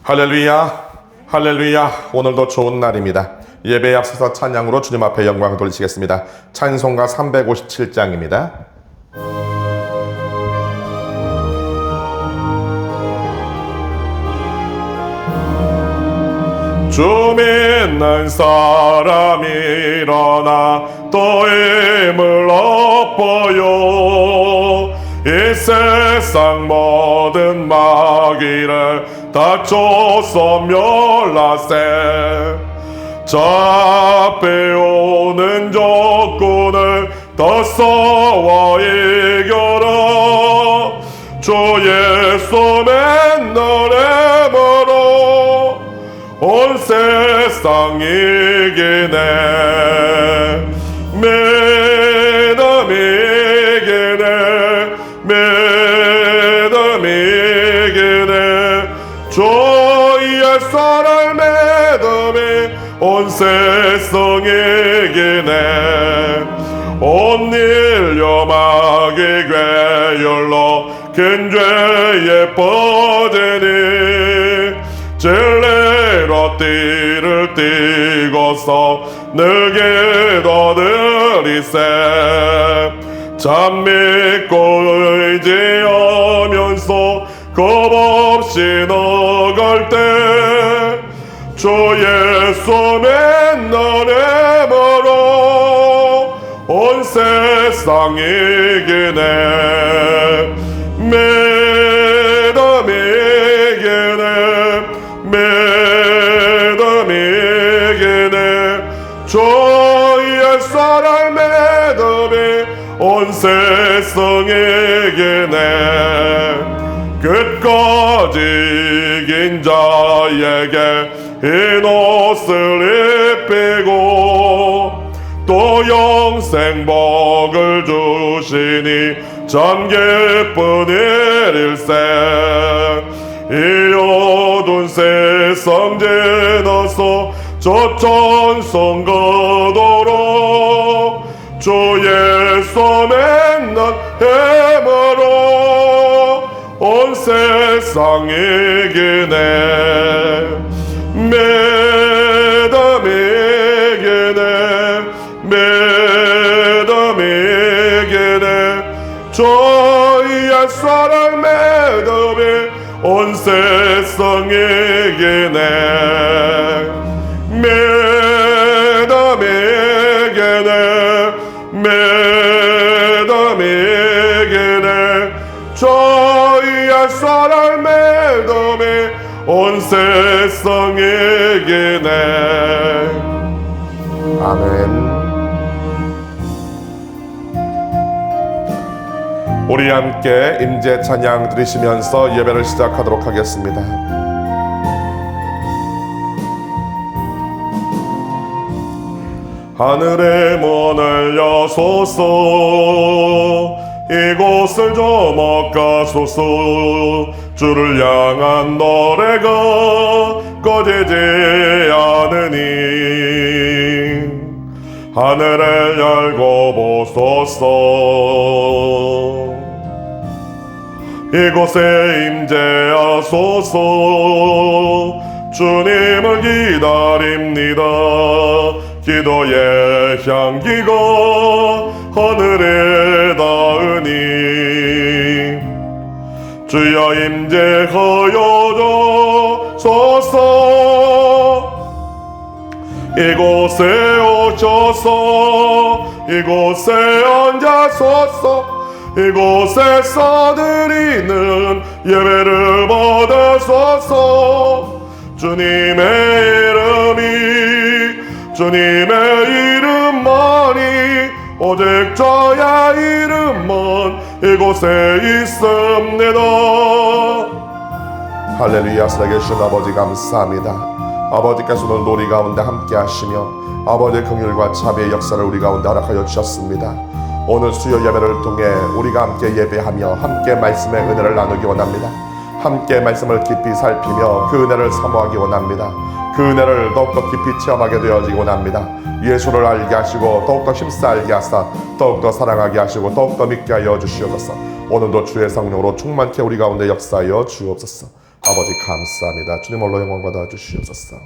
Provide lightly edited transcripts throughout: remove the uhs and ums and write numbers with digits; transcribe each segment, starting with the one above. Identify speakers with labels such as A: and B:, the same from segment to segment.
A: 할렐루야, 할렐루야. 오늘도 좋은 날입니다. 예배에 앞서서 찬양으로 주님 앞에 영광 돌리시겠습니다. 찬송가 357장입니다. 주 믿는 사람이 일어나 또 힘을 얻어요. 이 세상 모든 마귀를 다 쫓아 멸하세. 잡혀오는 적군을 더 싸워 이겨라. 주 예수 맨날 힘으로 온 세상 이기네. 믿음 이기네. 믿음 이기네. 주 예수를 믿음이 온 세상 이기네. 온 인류 마귀 괴율로 큰 죄에 빠지니 진리로 띠를 띠고서 늘게 더들이세. 참 믿고 의지하면서 겁없이 나갈 때 주 예수 맨날 힘으로 온 세상 이기네. 믿음 이기네. 믿음 이기네. 주 예수를 믿음이 온 세상 이기네. 끝까지 이긴 자에게 흰 옷을 입히고 또 영생 복을 주시니 참 기쁜 일일세. 이 어두운 세상 지나서 저 천성 가도록 주 예수 맨날 힘으로 온 세상 이기네. 믿음 이기네. 믿음 이기네. 주 예수를 믿음이 온 세상 이기네. 믿음 이기네. 믿음 이기네. 주 예수를 믿음이 온 세상 이기네. 아멘. 우리 함께 임재 찬양 드리시면서 예배를 시작하도록 하겠습니다. 하늘의 문을 여소서. 이곳을 저먹가소서. 주를 향한 노래가 꺼지지 않으니 하늘을 열고 보소서. 이곳에 임재하소서. 주님을 기다립니다. 기도의 향기가 하늘에 닿으니 주여 임재하여 주소서. 이곳에 오셔서 이곳에 앉아소서. 이곳에서 드리는 예배를 받으소서. 주님의 이름만이 오직 저의 이름만 이곳에 있습니다. 할렐루야. 살아계신 아버지 감사합니다. 아버지께서 오늘 놀이 가운데 함께 하시며 아버지의 긍휼과 자비의 역사를 우리 가운데 허락하여 주셨습니다. 오늘 수요 예배를 통해 우리가 함께 예배하며 함께 말씀의 은혜를 나누기 원합니다. 함께 말씀을 깊이 살피며 그 은혜를 사모하기 원합니다. 그 은혜를 더욱더 깊이 체험하게 되어지기 원합니다. 예수를 알게 하시고 더욱더 힘써 알게 하사 더욱더 사랑하게 하시고 더욱더 믿게 하여 주시옵소서. 오늘도 주의 성령으로 충만케 우리 가운데 역사하여 주옵소서. 아버지 감사합니다. 주님 홀로 영광 받아 주시옵소서.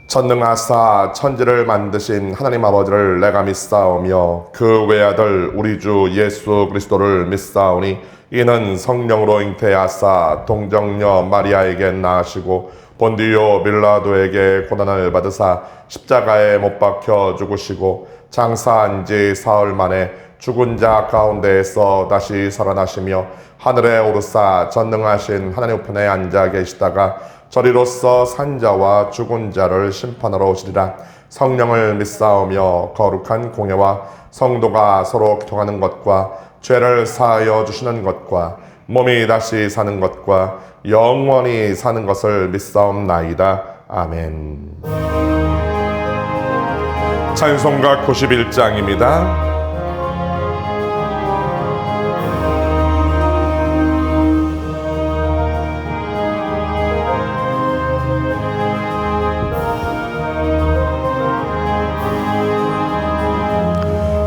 A: 전능하사 천지를 만드신 하나님 아버지를 내가 믿사오며 그 외아들 우리 주 예수 그리스도를 믿사오니 이는 성령으로 잉태하사 동정녀 마리아에게 낳으시고 본디오 빌라도에게 고난을 받으사 십자가에 못 박혀 죽으시고 장사한 지 사흘 만에 죽은 자 가운데에서 다시 살아나시며 하늘에 오르사 전능하신 하나님 우편에 앉아 계시다가 저리로서 산자와 죽은 자를 심판하러 오시리라. 성령을 믿사오며 거룩한 공예와 성도가 서로 교통하는 것과 죄를 사하여 주시는 것과 몸이 다시 사는 것과 영원히 사는 것을 믿사옵나이다. 아멘. 찬송가 91장입니다.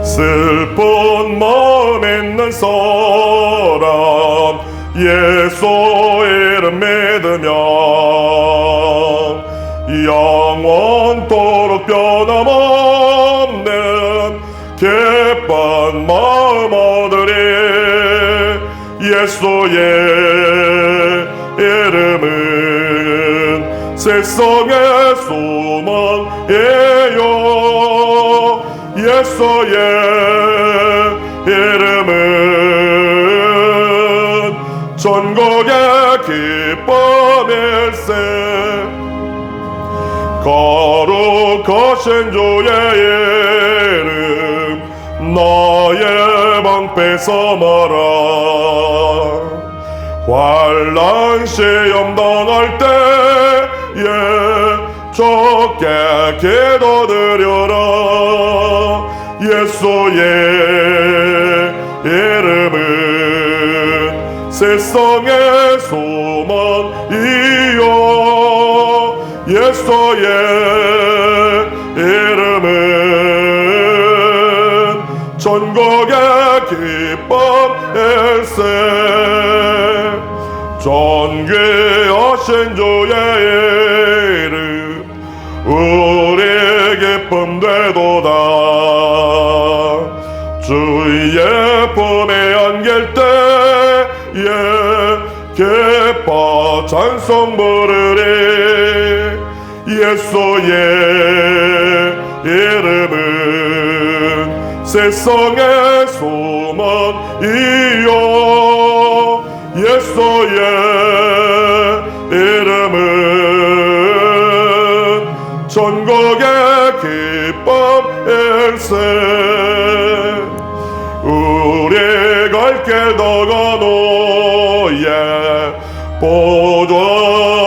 A: 슬픈 마음 있는 사람 예수 이름 믿으며 영원토록 변함없는 기쁜 마음 얻으리. 예수의 이름은 세상의 소망이요 예수의 이름은 전국의 기쁨일세. 거룩하신 주의 이름 나의 방 뺏어마라. 환난 시험 당할 때에 적게 기도드려라. 예수의 이름은 세상의 소망이요 예수의 이름은 전국의 기쁨일세. 존귀하신 주의 이름 우리 기쁨 되도다. 주의 품에 안길 때에 기뻐 찬송 부르리. 예수의 이름은 세상의 소망이요 예수의 이름은 전국의 기쁨일세. 우리 갈 길 다가노예 보좌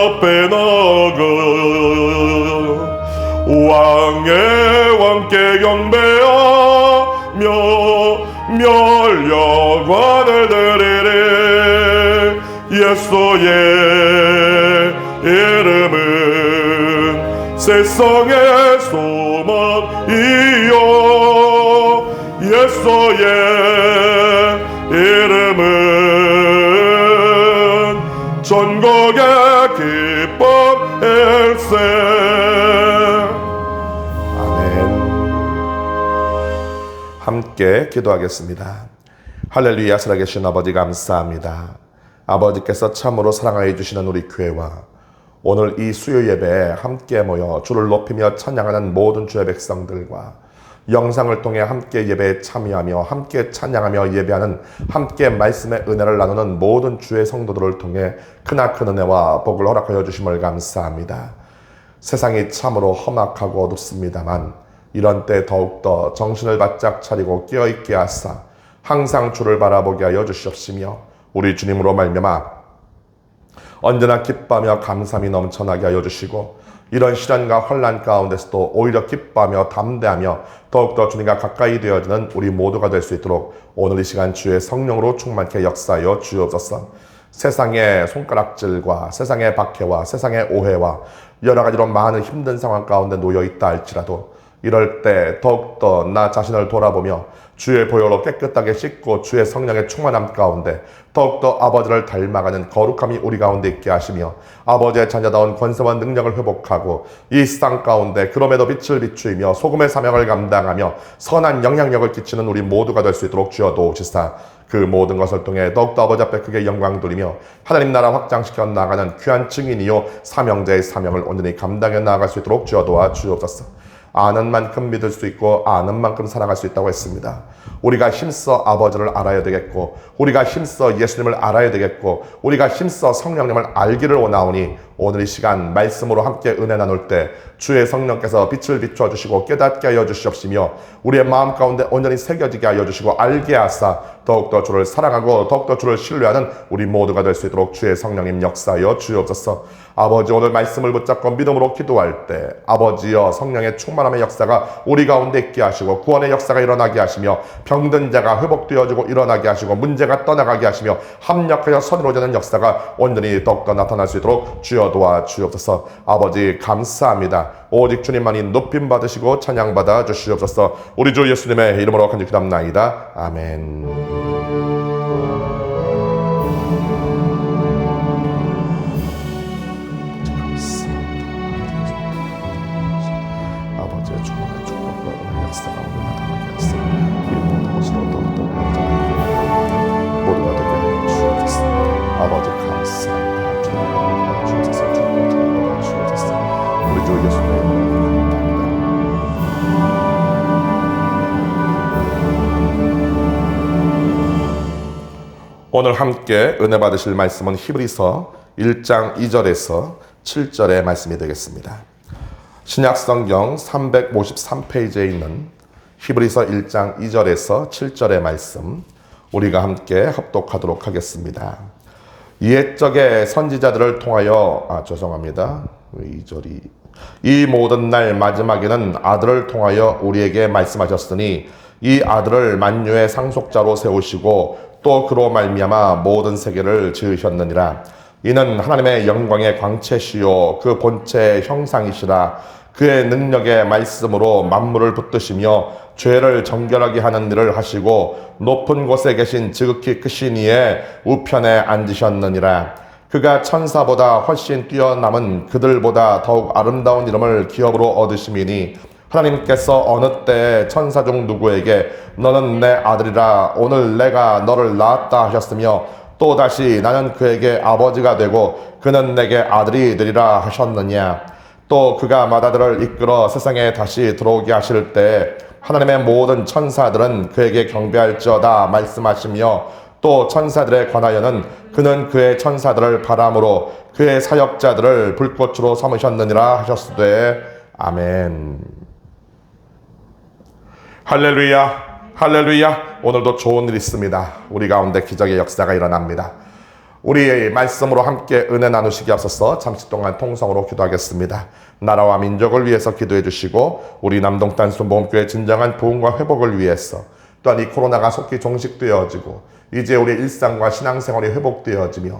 A: 앞에 나가 왕의 왕께 경배하며 멸려관을 드리리. 예수의 이름은 세상의 소망이요 예수의 이름은 전국의 기쁨일세. 함께 기도하겠습니다. 할렐루야. 살아계신 아버지 감사합니다. 아버지께서 참으로 사랑하여 주시는 우리 교회와 오늘 이 수요 예배에 함께 모여 주를 높이며 찬양하는 모든 주의 백성들과 영상을 통해 함께 예배에 참여하며 함께 찬양하며 예배하는 함께 말씀의 은혜를 나누는 모든 주의 성도들을 통해 크나큰 은혜와 복을 허락하여 주심을 감사합니다. 세상이 참으로 험악하고 어둡습니다만 이런 때 더욱더 정신을 바짝 차리고 깨어있게 하사 항상 주를 바라보게 하여 주시옵시며 우리 주님으로 말미암아 언제나 기뻐하며 감사함이 넘쳐나게 하여 주시고 이런 시련과 환난 가운데서도 오히려 기뻐하며 담대하며 더욱더 주님과 가까이 되어지는 우리 모두가 될 수 있도록 오늘 이 시간 주의 성령으로 충만케 역사하여 주옵소서. 세상의 손가락질과 세상의 박해와 세상의 오해와 여러 가지로 많은 힘든 상황 가운데 놓여 있다 할지라도 이럴 때 더욱더 나 자신을 돌아보며 주의 보혈로 깨끗하게 씻고 주의 성령의 충만함 가운데 더욱더 아버지를 닮아가는 거룩함이 우리 가운데 있게 하시며 아버지의 자녀다운 권세와 능력을 회복하고 이 세상 가운데 그럼에도 빛을 비추이며 소금의 사명을 감당하며 선한 영향력을 끼치는 우리 모두가 될 수 있도록 주여 도우시사 그 모든 것을 통해 더욱더 아버지 앞에 크게 영광 돌리며 하나님 나라 확장시켜 나가는 귀한 증인이요 사명자의 사명을 온전히 감당해 나아갈 수 있도록 주여 도와 주옵소서. 아는 만큼 믿을 수 있고 아는 만큼 사랑할 수 있다고 했습니다. 우리가 힘써 아버지를 알아야 되겠고 우리가 힘써 예수님을 알아야 되겠고 우리가 힘써 성령님을 알기를 원하오니 오늘 이 시간 말씀으로 함께 은혜 나눌 때 주의 성령께서 빛을 비추어 주시고 깨닫게 하여 주시옵시며 우리의 마음 가운데 온전히 새겨지게 하여 주시고 알게 하사 더욱더 주를 사랑하고 더욱더 주를 신뢰하는 우리 모두가 될 수 있도록 주의 성령님 역사하여 주옵소서. 아버지 오늘 말씀을 붙잡고 믿음으로 기도할 때 아버지여 성령의 충만함의 역사가 우리 가운데 있게 하시고 구원의 역사가 일어나게 하시며 병든 자가 회복되어지고 일어나게 하시고 문제가 떠나가게 하시며 합력하여 선으로 되는 역사가 온전히 더욱더 나타날 수 있도록 주여 도와 주옵소서. 아버지 감사합니다. 오직 주님만이 높임 받으시고 찬양 받아 주시옵소서. 우리 주 예수님의 이름으로 간절히 기도합나이다. 아멘. 아버지의 충만한 축복과 은혜의 역사가 오늘 나타나게 하시고 이 모든 것으로 더욱더 모두가 되게 하여 주옵소서. 아버지 감사합니다. 주님 도와주옵소서. 주님 도와주옵소서. 우리 주 예수님의 이름으로 오늘 함께 은혜 받으실 말씀은 히브리서 1장 2절에서 7절의 말씀이 되겠습니다. 신약성경 353페이지에 있는 히브리서 1장 2절에서 7절의 말씀 우리가 함께 합독하도록 하겠습니다. 옛적의 선지자들을 통하여 죄송합니다. 2절이 이 모든 날 마지막에는 아들을 통하여 우리에게 말씀하셨으니 이 아들을 만유의 상속자로 세우시고 또 그로 말미암아 모든 세계를 지으셨느니라. 이는 하나님의 영광의 광채시요 그 본체의 형상이시라. 그의 능력의 말씀으로 만물을 붙드시며 죄를 정결하게 하는 일을 하시고 높은 곳에 계신 지극히 크신 이의 우편에 앉으셨느니라. 그가 천사보다 훨씬 뛰어남은 그들보다 더욱 아름다운 이름을 기업으로 얻으심이니 하나님께서 어느 때에 천사 중 누구에게 너는 내 아들이라 오늘 내가 너를 낳았다 하셨으며 또다시 나는 그에게 아버지가 되고 그는 내게 아들이 되리라 하셨느냐. 또 그가 맏아들을 이끌어 세상에 다시 들어오게 하실 때 하나님의 모든 천사들은 그에게 경배할지어다 말씀하시며 또 천사들에 관하여는 그는 그의 천사들을 바람으로 그의 사역자들을 불꽃으로 삼으셨느니라 하셨으되 아멘. 할렐루야 할렐루야. 오늘도 좋은 일이 있습니다. 우리 가운데 기적의 역사가 일어납니다. 우리의 말씀으로 함께 은혜 나누시기 앞서서 잠시 동안 통성으로 기도하겠습니다. 나라와 민족을 위해서 기도해 주시고 우리 남동탄 순복음교회 진정한 부흥과 회복을 위해서 또한 이 코로나가 속히 종식되어지고 이제 우리의 일상과 신앙생활이 회복되어지며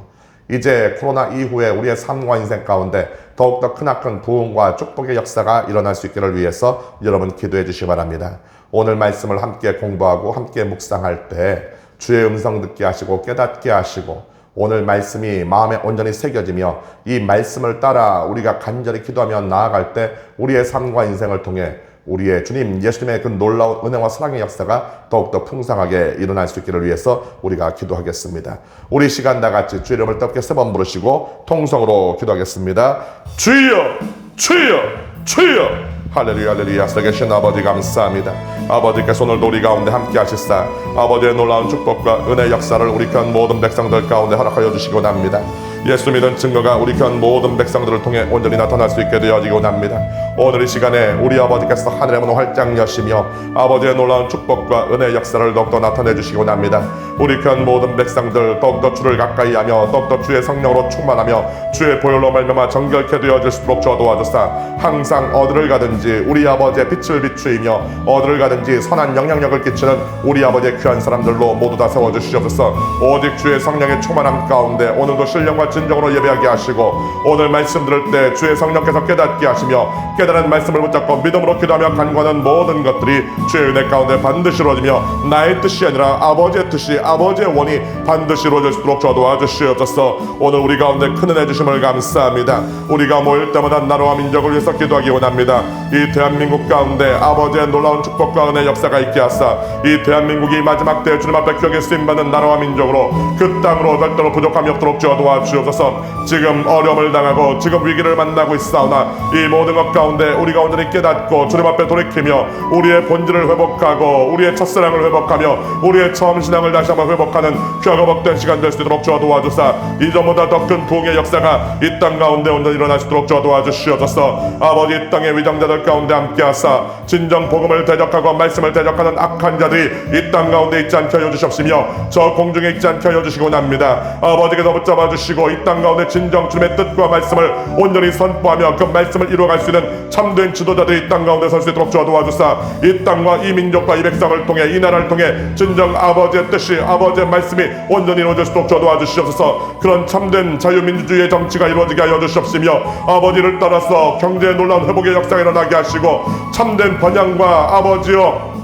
A: 이제 코로나 이후에 우리의 삶과 인생 가운데 더욱더 크나큰 부흥과 축복의 역사가 일어날 수 있기를 위해서 여러분 기도해 주시기 바랍니다. 오늘 말씀을 함께 공부하고 함께 묵상할 때 주의 음성 듣게 하시고 깨닫게 하시고 오늘 말씀이 마음에 온전히 새겨지며 이 말씀을 따라 우리가 간절히 기도하며 나아갈 때 우리의 삶과 인생을 통해 우리의 주님 예수님의 그 놀라운 은혜와 사랑의 역사가 더욱더 풍성하게 일어날 수 있기를 위해서 우리가 기도하겠습니다. 우리 시간 다 같이 주의 이름을 뜨겁게 3번 부르시고 통성으로 기도하겠습니다. 주여 주여 주여. 할렐루야 할렐루야. 살아계신 아버지 감사합니다. 아버지께서 오늘도 우리 가운데 함께 하시사 아버지의 놀라운 축복과 은혜 역사를 우리 귀한 모든 백성들 가운데 허락하여 주시기 원합니다. 예수 믿은 증거가 우리 귀한 모든 백성들을 통해 온전히 나타날 수 있게 되어지기 원합니다. 오늘 이 시간에 우리 아버지께서 하늘의 문을 활짝 여시며 아버지의 놀라운 축복과 은혜의 역사를 더욱더 나타내 주시기 원합니다. 우리 귀한 모든 백성들 더욱더 주를 가까이하며 더욱더 주의 성령으로 충만하며 주의 보혈로 말미암아 정결케 되어질 수 있도록 저 도와주사 항상 어디를 가든지 우리 아버지의 빛을 비추이며 어디를 가든지 선한 영향력을 끼치는 우리 아버지의 귀한 사람들로 모두 다 세워주시옵소서. 오직 주의 성령의 충만함 가운데 오늘도 신령과 진정으로 예배하게 하시고 오늘 말씀 들을 때 주의 성령께서 깨닫게 하시며 깨달은 말씀을 붙잡고 믿음으로 기도하며 간구하는 모든 것들이 주의 은혜 가운데 반드시 이루어지며 나의 뜻이 아니라 아버지의 뜻이 아버지의 원이 반드시 이루어질 수 있도록 도와주시옵소서. 오늘 우리 가운데 큰 은혜 주심을 감사합니다. 우리가 모일 때마다 나라와 민족을 위해서 기도하기 원합니다. 이 대한민국 가운데 아버지의 놀라운 축복과 은혜 역사가 있게 하사 이 대한민국이 마지막 때 주님 앞에 기억에 쓰임받는 나라와 민족으로 그 땅으로 절대로 부족함이 없도록 도와주옵소서. 지금 어려움을 당하고 지금 위기를 만나고 있사오나 이 모든 것 가운데 우리가 온전히 깨닫고 주님 앞에 돌이키며 우리의 본질을 회복하고 우리의 첫사랑을 회복하며 우리의 처음 신앙을 다시 한번 회복하는 귀하고 복된 시간 될 수 있도록 도와주사 이전보다 더 큰 부흥의 역사가 이 땅 가운데 온전히 일어날 수 있도록 도와주시옵소서. 아버지 이 땅의 위장자들 가운데 함께 하사 진정 복음을 대적하고 말씀을 대적하는 악한 자들이 이 땅 가운데 있지 않게 하여 주시옵시며 저 공중에 있지 않게 하여 주시고 납니다. 아버지께서 붙잡아 주시고 이 땅 가운데 진정 주님의 뜻과 말씀을 온전히 선포하며 그 말씀을 이루어갈 수 있는 참된 지도자들이 이 땅 가운데 설 수 있도록 도와주사 이 땅과 이 민족과 이 백성을 통해 이 나라를 통해 진정 아버지의 뜻이 아버지의 말씀이 온전히 이루어질 수 있도록 도와주시옵소서. 그런 참된 자유민주주의의 정치가 이루어지게 하여 주시옵시며 아버지를 따라서 경제의 놀라운 회복의 역사가 일어나게 하시고 참된 번영과 아버지여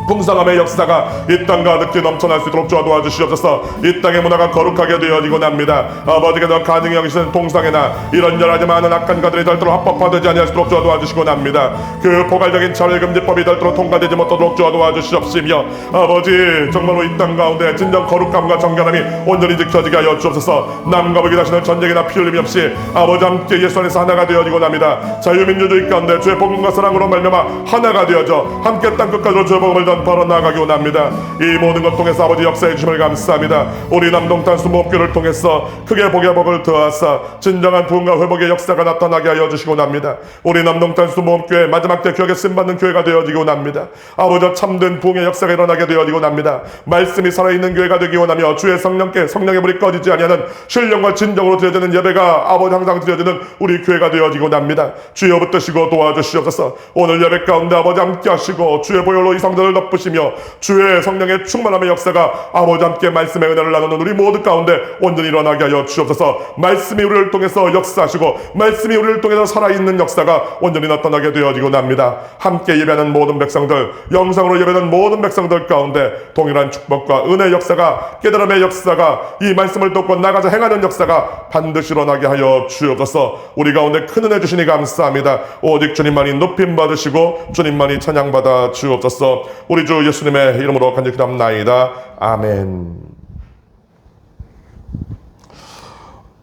A: 풍성함의 역사가 이 땅과 늦게 넘쳐날 수 있도록 도와주시옵소서. 이 땅의 문화가 거룩하게 되어지고 납니다. 아버지께서 가증히 여기시는 동상에나 이런저런하지 많은 악한 가들이 절대로 합법화되지 아니할 수 있도록 도와주시고 납니다. 그 포괄적인 차별금지법이 절대로 통과되지 못하도록 도와주시옵시며 아버지 정말로 이 땅 가운데 진정 거룩함과 정결함이 온전히 지켜지게 하여 주옵소서. 남과 북이 다시는 전쟁이나 피 흘림이 없이 아버지 함께 예수 안에서 하나가 되어지고 납니다. 자유민주주의 가운데 주의 복음과 사랑으로 말미암아 하나가 되어져 함께 땅끝까지로 주의 복음을 바로 나아가기 원합니다. 이 모든 것 통해서 아버지 역사해 주심을 감사합니다. 우리 남동탄 수목교를 통해서 크게 복의 복을 더하사 진정한 부흥과 회복의 역사가 나타나게 하여 주시기 원합니다. 우리 남동탄 수목교회 마지막 때 기억에 쓰임받는 교회가 되어지기 원합니다. 아버지 참된 부흥의 역사가 일어나게 되어지기 원합니다. 말씀이 살아있는 교회가 되기 원하며 주의 성령께 성령의 불이 꺼지지 아니하는 신령과 진정으로 드려지는 예배가 아버지 항상 드려지는 우리 교회가 되어지기 원합니다. 주여 붙드시고 도와주시옵소서. 오늘 예배 가운데 아버지 함께 하시고 주의 보혈로 이 성전을 덮으시며 주의 성령의 충만함의 역사가 아버지 함께 말씀의 은혜를 나누는 우리 모두 가운데 온전히 일어나게 하여 주옵소서. 말씀이 우리를 통해서 역사하시고 말씀이 우리를 통해서 살아있는 역사가 온전히 나타나게 되어지고 납니다. 함께 예배하는 모든 백성들, 영상으로 예배하는 모든 백성들 가운데 동일한 축복과 은혜의 역사가, 깨달음의 역사가, 이 말씀을 듣고 나가서 행하는 역사가 반드시 일어나게 하여 주옵소서. 우리 가운데 큰 은혜 주시니 감사합니다. 오직 주님만이 높임 받으시고 주님만이 찬양받아 주옵소서. 우리 주 예수님의 이름으로 간절히 기도합나이다. 아멘.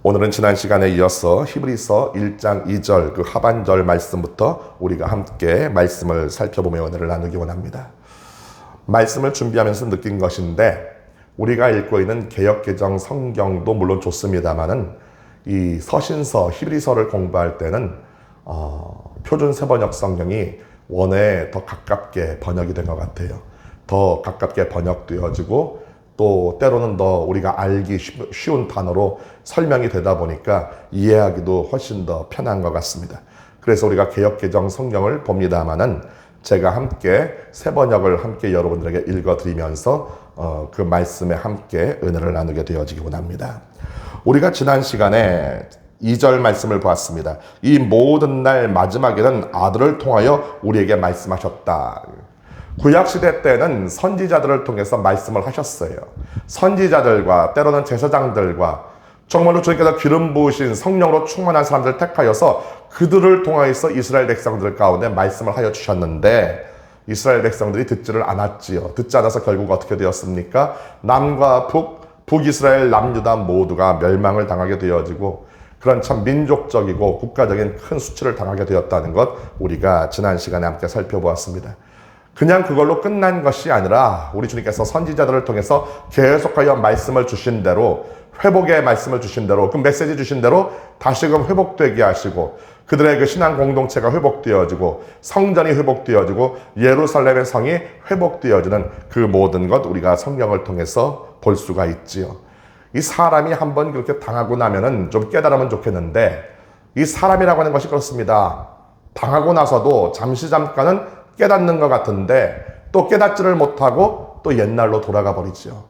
A: 오늘은 지난 시간에 이어서 히브리서 1장 2절 그 하반절 말씀부터 우리가 함께 말씀을 살펴보며 은혜를 나누기 원합니다. 말씀을 준비하면서 느낀 것인데 우리가 읽고 있는 개역개정 성경도 물론 좋습니다만은 이 서신서 히브리서를 공부할 때는 표준 세번역 성경이 원어에 더 가깝게 번역이 된 것 같아요. 더 가깝게 번역되어지고 또 때로는 더 우리가 알기 쉬운 단어로 설명이 되다 보니까 이해하기도 훨씬 더 편한 것 같습니다. 그래서 우리가 개역개정 성경을 봅니다마는 제가 함께 세 번역을 함께 여러분들에게 읽어드리면서 그 말씀에 함께 은혜를 나누게 되어지기 원합니다. 우리가 지난 시간에 2절 말씀을 보았습니다. 이 모든 날 마지막에는 아들을 통하여 우리에게 말씀하셨다. 구약시대 때는 선지자들을 통해서 말씀을 하셨어요. 선지자들과 때로는 제사장들과 정말로 주님께서 기름 부으신 성령으로 충만한 사람들을 택하여서 그들을 통하여서 이스라엘 백성들 가운데 말씀을 하여 주셨는데 이스라엘 백성들이 듣지를 않았지요. 듣지 않아서 결국 어떻게 되었습니까? 남과 북이스라엘 남유다 모두가 멸망을 당하게 되어지고 그런 참 민족적이고 국가적인 큰 수치를 당하게 되었다는 것 우리가 지난 시간에 함께 살펴보았습니다. 그냥 그걸로 끝난 것이 아니라 우리 주님께서 선지자들을 통해서 계속하여 말씀을 주신 대로 회복의 말씀을 주신 대로 그 메시지 주신 대로 다시금 회복되게 하시고 그들의 그 신앙 공동체가 회복되어지고 성전이 회복되어지고 예루살렘의 성이 회복되어지는 그 모든 것 우리가 성경을 통해서 볼 수가 있지요. 이 사람이 한번 그렇게 당하고 나면은 좀 깨달으면 좋겠는데 이 사람이라고 하는 것이 그렇습니다. 당하고 나서도 잠깐은 깨닫는 것 같은데 또 깨닫지를 못하고 또 옛날로 돌아가 버리죠.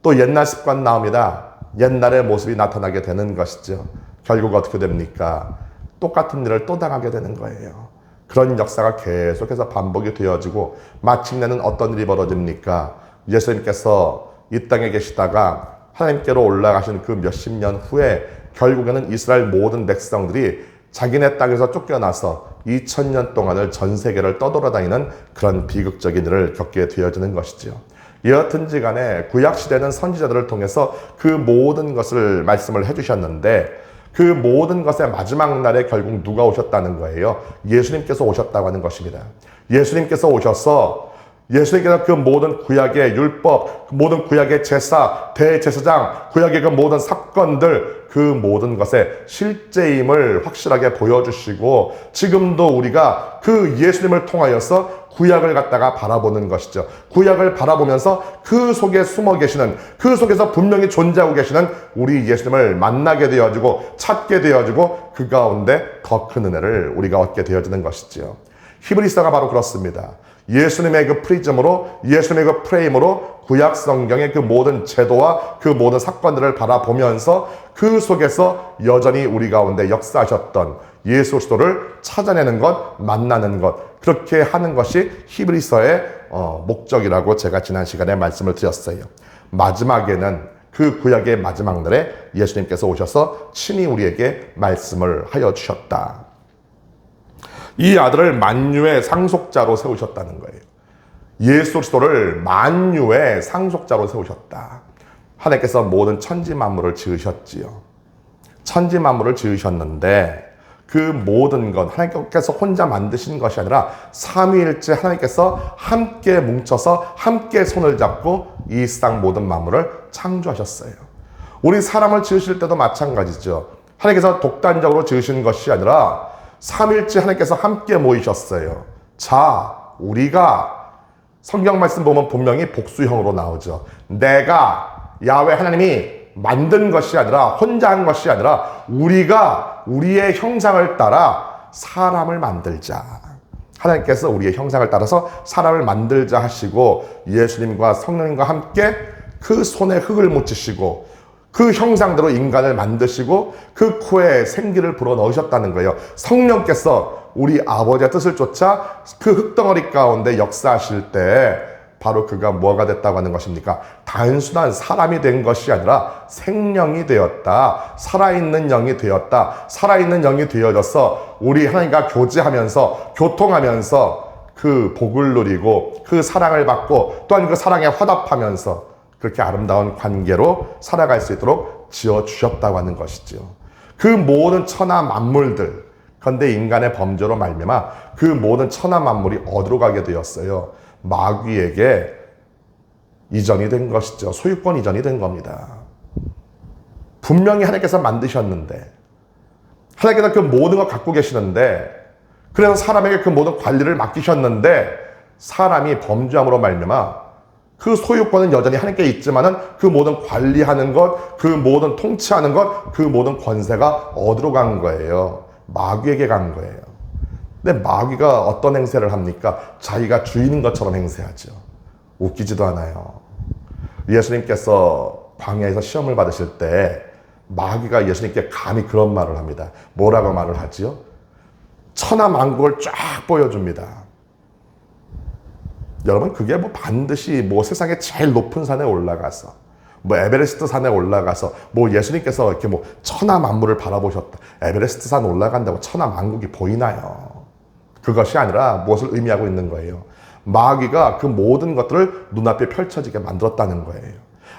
A: 또 옛날 습관 나옵니다. 옛날의 모습이 나타나게 되는 것이죠. 결국 어떻게 됩니까? 똑같은 일을 또 당하게 되는 거예요. 그런 역사가 계속해서 반복이 되어지고 마침내는 어떤 일이 벌어집니까? 예수님께서 이 땅에 계시다가 하나님께로 올라가신 그 몇십 년 후에 결국에는 이스라엘 모든 백성들이 자기네 땅에서 쫓겨나서 2000년 동안을 전 세계를 떠돌아다니는 그런 비극적인 일을 겪게 되어지는 것이죠. 여하튼지 간에 구약시대는 선지자들을 통해서 그 모든 것을 말씀을 해주셨는데 그 모든 것의 마지막 날에 결국 누가 오셨다는 거예요? 예수님께서 오셨다고 하는 것입니다. 예수님께서 오셔서 예수님께서 그 모든 구약의 율법, 모든 구약의 제사, 대제사장, 구약의 그 모든 사건들, 그 모든 것의 실제임을 확실하게 보여주시고 지금도 우리가 그 예수님을 통하여서 구약을 갖다가 바라보는 것이죠. 구약을 바라보면서 그 속에 숨어 계시는, 그 속에서 분명히 존재하고 계시는 우리 예수님을 만나게 되어지고 찾게 되어지고 그 가운데 더 큰 은혜를 우리가 얻게 되어지는 것이지요. 히브리서가 바로 그렇습니다. 예수님의 그 프리즘으로, 예수님의 그 프레임으로 구약 성경의 그 모든 제도와 그 모든 사건들을 바라보면서 그 속에서 여전히 우리 가운데 역사하셨던 예수 그리스도를 찾아내는 것, 만나는 것, 그렇게 하는 것이 히브리서의 목적이라고 제가 지난 시간에 말씀을 드렸어요. 마지막에는 그 구약의 마지막 날에 예수님께서 오셔서 친히 우리에게 말씀을 하여 주셨다. 이 아들을 만유의 상속자로 세우셨다는 거예요. 예수 그리스도를 만유의 상속자로 세우셨다. 하나님께서 모든 천지 만물을 지으셨지요. 천지 만물을 지으셨는데 그 모든 것 하나님께서 혼자 만드신 것이 아니라 삼위일체 하나님께서 함께 뭉쳐서 함께 손을 잡고 이 세상 모든 만물을 창조하셨어요. 우리 사람을 지으실 때도 마찬가지죠. 하나님께서 독단적으로 지으신 것이 아니라 삼일째 하나님께서 함께 모이셨어요. 자, 우리가 성경 말씀 보면 분명히 복수형으로 나오죠. 내가 야훼 하나님이 만든 것이 아니라 혼자 한 것이 아니라 우리가 우리의 형상을 따라 사람을 만들자. 하나님께서 우리의 형상을 따라서 사람을 만들자 하시고 예수님과 성령님과 함께 그 손에 흙을 묻히시고 그 형상대로 인간을 만드시고 그 코에 생기를 불어넣으셨다는 거예요. 성령께서 우리 아버지의 뜻을 쫓아 그 흙덩어리 가운데 역사하실 때 바로 그가 뭐가 됐다고 하는 것입니까? 단순한 사람이 된 것이 아니라 생명이 되었다. 살아있는 영이 되었다. 살아있는 영이 되어져서 우리 하나님과 교제하면서 교통하면서 그 복을 누리고 그 사랑을 받고 또한 그 사랑에 화답하면서 그렇게 아름다운 관계로 살아갈 수 있도록 지어주셨다고 하는 것이죠. 그 모든 천하 만물들, 그런데 인간의 범죄로 말미암아 그 모든 천하 만물이 어디로 가게 되었어요? 마귀에게 이전이 된 것이죠. 소유권 이전이 된 겁니다. 분명히 하나님께서 만드셨는데 하나님께서 그 모든 걸 갖고 계시는데 그래서 사람에게 그 모든 관리를 맡기셨는데 사람이 범죄함으로 말미암아 그 소유권은 여전히 하나님께 있지만은 그 모든 관리하는 것, 그 모든 통치하는 것, 그 모든 권세가 어디로 간 거예요? 마귀에게 간 거예요. 근데 마귀가 어떤 행세를 합니까? 자기가 주인인 것처럼 행세하죠. 웃기지도 않아요. 예수님께서 광야에서 시험을 받으실 때 마귀가 예수님께 감히 그런 말을 합니다. 뭐라고 말을 하지요? 천하 만국을 쫙 보여줍니다. 여러분, 그게 뭐 반드시 뭐 세상에 제일 높은 산에 올라가서 뭐 에베레스트 산에 올라가서 뭐 예수님께서 이렇게 뭐 천하 만물을 바라보셨다. 에베레스트 산 올라간다고 천하 만국이 보이나요? 그것이 아니라 무엇을 의미하고 있는 거예요? 마귀가 그 모든 것들을 눈앞에 펼쳐지게 만들었다는 거예요.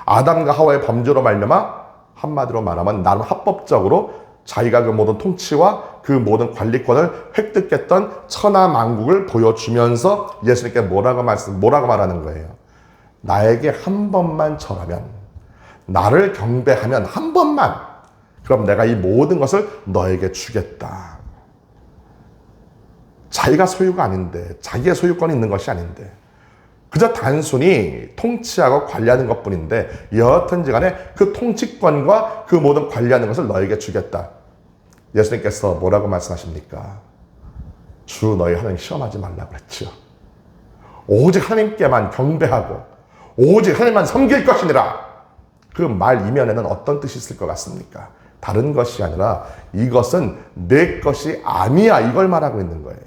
A: 아담과 하와의 범죄로 말미암아 한마디로 말하면 나름 합법적으로 자기가 그 모든 통치와 그 모든 관리권을 획득했던 천하 만국을 보여주면서 예수님께 뭐라고 말하는 거예요? 나에게 한 번만 절하면, 나를 경배하면 한 번만, 그럼 내가 이 모든 것을 너에게 주겠다. 자기가 소유가 아닌데, 자기의 소유권이 있는 것이 아닌데 그저 단순히 통치하고 관리하는 것뿐인데 여하튼지 간에 그 통치권과 그 모든 관리하는 것을 너에게 주겠다. 예수님께서 뭐라고 말씀하십니까? 주 너희 하나님 시험하지 말라고 그랬죠. 오직 하나님께만 경배하고 오직 하나님만 섬길 것이니라. 그 말 이면에는 어떤 뜻이 있을 것 같습니까? 다른 것이 아니라 이것은 내 것이 아니야, 이걸 말하고 있는 거예요.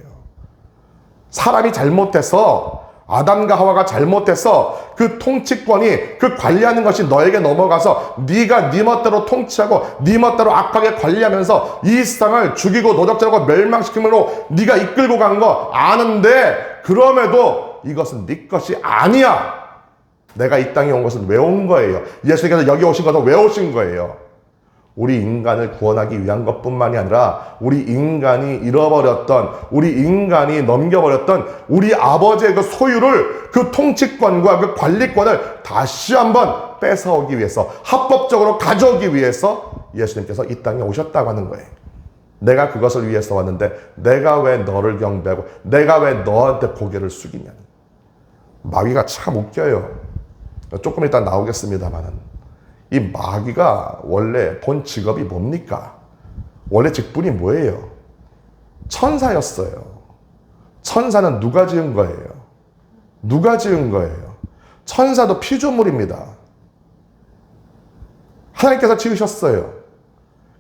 A: 사람이 잘못해서, 아담과 하와가 잘못해서 그 통치권이, 그 관리하는 것이 너에게 넘어가서 네가 네 멋대로 통치하고 네 멋대로 악하게 관리하면서 이 세상을 죽이고 노적자고 멸망시킴으로 네가 이끌고 간 거 아는데, 그럼에도 이것은 네 것이 아니야. 내가 이 땅에 온 것은 왜 온 거예요? 예수님께서 여기 오신 것은 왜 오신 거예요? 우리 인간을 구원하기 위한 것뿐만이 아니라 우리 인간이 잃어버렸던, 우리 인간이 넘겨버렸던 우리 아버지의 그 소유를, 그 통치권과 그 관리권을 다시 한번 뺏어오기 위해서, 합법적으로 가져오기 위해서 예수님께서 이 땅에 오셨다고 하는 거예요. 내가 그것을 위해서 왔는데 내가 왜 너를 경배하고 내가 왜 너한테 고개를 숙이냐. 마귀가 참 웃겨요. 조금 이따 나오겠습니다만은 이 마귀가 원래 본 직업이 뭡니까? 원래 직분이 뭐예요? 천사였어요. 천사는 누가 지은 거예요? 누가 지은 거예요? 천사도 피조물입니다. 하나님께서 지으셨어요.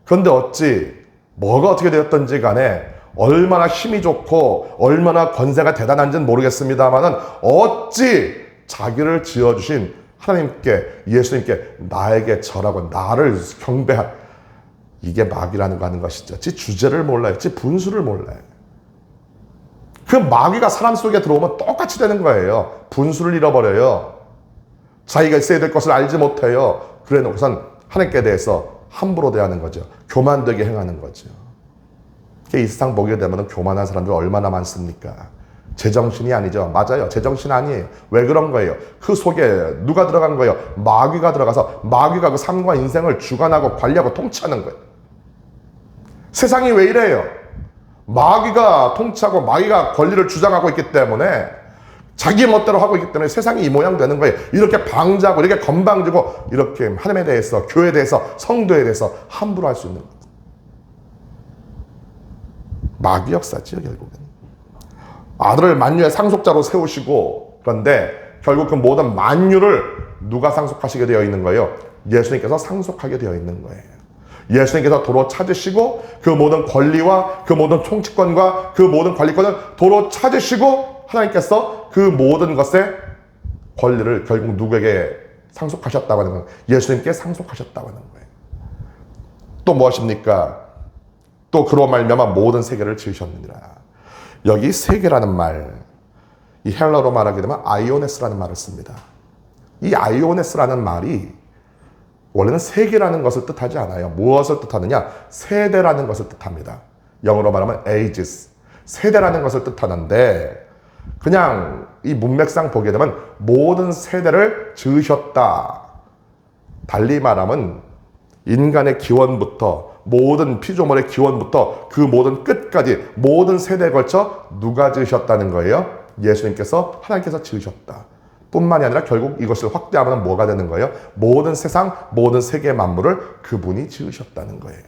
A: 그런데 어찌 뭐가 어떻게 되었던지 간에 얼마나 힘이 좋고 얼마나 권세가 대단한지는 모르겠습니다만은 어찌 자기를 지어주신 하나님께, 예수님께 나에게 절하고 나를 경배할, 이게 마귀라는 거 하는 것이죠. 지 주제를 몰라요. 지 분수를 몰라요. 그 마귀가 사람 속에 들어오면 똑같이 되는 거예요. 분수를 잃어버려요. 자기가 있어야 될 것을 알지 못해요. 그래 놓고선 하나님께 대해서 함부로 대하는 거죠. 교만되게 행하는 거죠. 이 세상 보게 되면 교만한 사람들 얼마나 많습니까? 제정신이 아니죠. 맞아요. 제정신 아니에요. 왜 그런 거예요? 그 속에 누가 들어간 거예요? 마귀가 들어가서 마귀가 그 삶과 인생을 주관하고 관리하고 통치하는 거예요. 세상이 왜 이래요? 마귀가 통치하고 마귀가 권리를 주장하고 있기 때문에, 자기 멋대로 하고 있기 때문에 세상이 이 모양 되는 거예요. 이렇게 방자하고 이렇게 건방지고 이렇게 하나님에 대해서, 교회에 대해서, 성도에 대해서 함부로 할 수 있는 거예요. 마귀 역사지요, 결국은. 아들을 만유의 상속자로 세우시고, 그런데 결국 그 모든 만유를 누가 상속하시게 되어 있는 거예요? 예수님께서 상속하게 되어 있는 거예요. 예수님께서 도로 찾으시고 그 모든 권리와 그 모든 통치권과 그 모든 관리권을 도로 찾으시고 하나님께서 그 모든 것의 권리를 결국 누구에게 상속하셨다고 하는 거예요? 예수님께 상속하셨다고 하는 거예요. 또 무엇입니까? 또 그로 말미암아 모든 세계를 지으셨느니라. 여기 세계라는 말, 이 헬라로 말하게 되면 아이오네스라는 말을 씁니다. 이 아이오네스라는 말이 원래는 세계라는 것을 뜻하지 않아요. 무엇을 뜻하느냐? 세대라는 것을 뜻합니다. 영어로 말하면 ages, 세대라는 것을 뜻하는데, 그냥 이 문맥상 보게 되면 모든 세대를 지으셨다. 달리 말하면 인간의 기원부터, 모든 피조물의 기원부터 그 모든 끝까지 모든 세대에 걸쳐 누가 지으셨다는 거예요? 예수님께서, 하나님께서 지으셨다. 뿐만이 아니라 결국 이것을 확대하면 뭐가 되는 거예요? 모든 세상, 모든 세계 만물을 그분이 지으셨다는 거예요.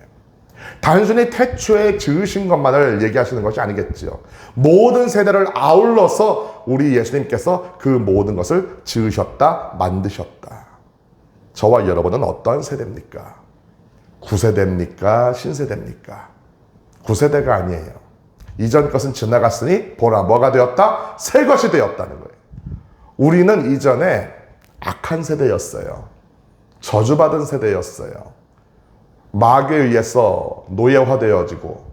A: 단순히 태초에 지으신 것만을 얘기하시는 것이 아니겠죠. 모든 세대를 아울러서 우리 예수님께서 그 모든 것을 지으셨다, 만드셨다. 저와 여러분은 어떠한 세대입니까? 9세대입니까? 신세대입니까? 9세대가 아니에요. 이전 것은 지나갔으니 보라, 뭐가 되었다? 새 것이 되었다는 거예요. 우리는 이전에 악한 세대였어요. 저주받은 세대였어요. 마귀에 의해서 노예화되어지고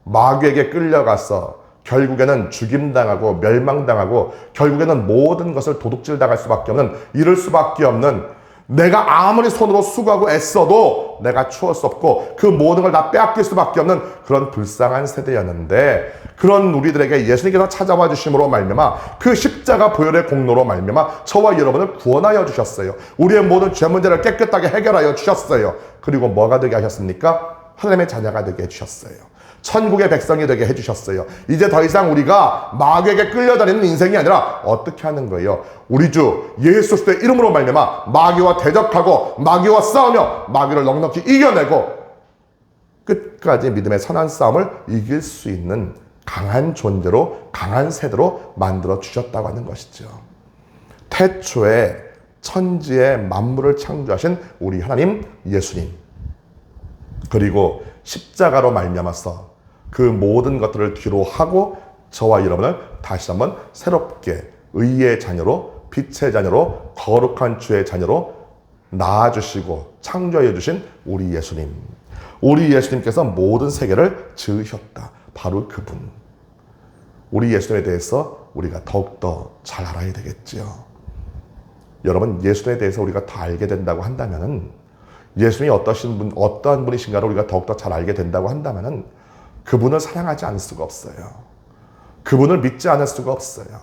A: 마귀에게 끌려가서 결국에는 죽임당하고 멸망당하고 결국에는 모든 것을 도둑질당할 수밖에 없는, 이럴 수밖에 없는, 내가 아무리 손으로 수고하고 애써도 내가 추월 수 없고 그 모든 걸 다 빼앗길 수밖에 없는 그런 불쌍한 세대였는데, 그런 우리들에게 예수님께서 찾아와 주심으로 말미암아 그 십자가 보혈의 공로로 말미암아 저와 여러분을 구원하여 주셨어요. 우리의 모든 죄 문제를 깨끗하게 해결하여 주셨어요. 그리고 뭐가 되게 하셨습니까? 하나님의 자녀가 되게 해주셨어요. 천국의 백성이 되게 해주셨어요. 이제 더 이상 우리가 마귀에게 끌려다니는 인생이 아니라 어떻게 하는 거예요? 우리 주 예수 그리스도의 이름으로 말미암아 마귀와 대적하고 마귀와 싸우며 마귀를 넉넉히 이겨내고 끝까지 믿음의 선한 싸움을 이길 수 있는 강한 존재로, 강한 세대로 만들어 주셨다고 하는 것이죠. 태초에 천지의 만물을 창조하신 우리 하나님 예수님, 그리고 십자가로 말미암아서 그 모든 것들을 뒤로 하고 저와 여러분을 다시 한번 새롭게 의의 자녀로, 빛의 자녀로, 거룩한 주의 자녀로 낳아주시고 창조해 주신 우리 예수님, 우리 예수님께서 모든 세계를 지으셨다. 바로 그분. 우리 예수님에 대해서 우리가 더욱더 잘 알아야 되겠지요. 여러분, 예수님에 대해서 우리가 더 알게 된다고 한다면은, 예수님이 어떠한 분이신가를 우리가 더욱더 잘 알게 된다고 한다면은, 그분을 사랑하지 않을 수가 없어요. 그분을 믿지 않을 수가 없어요.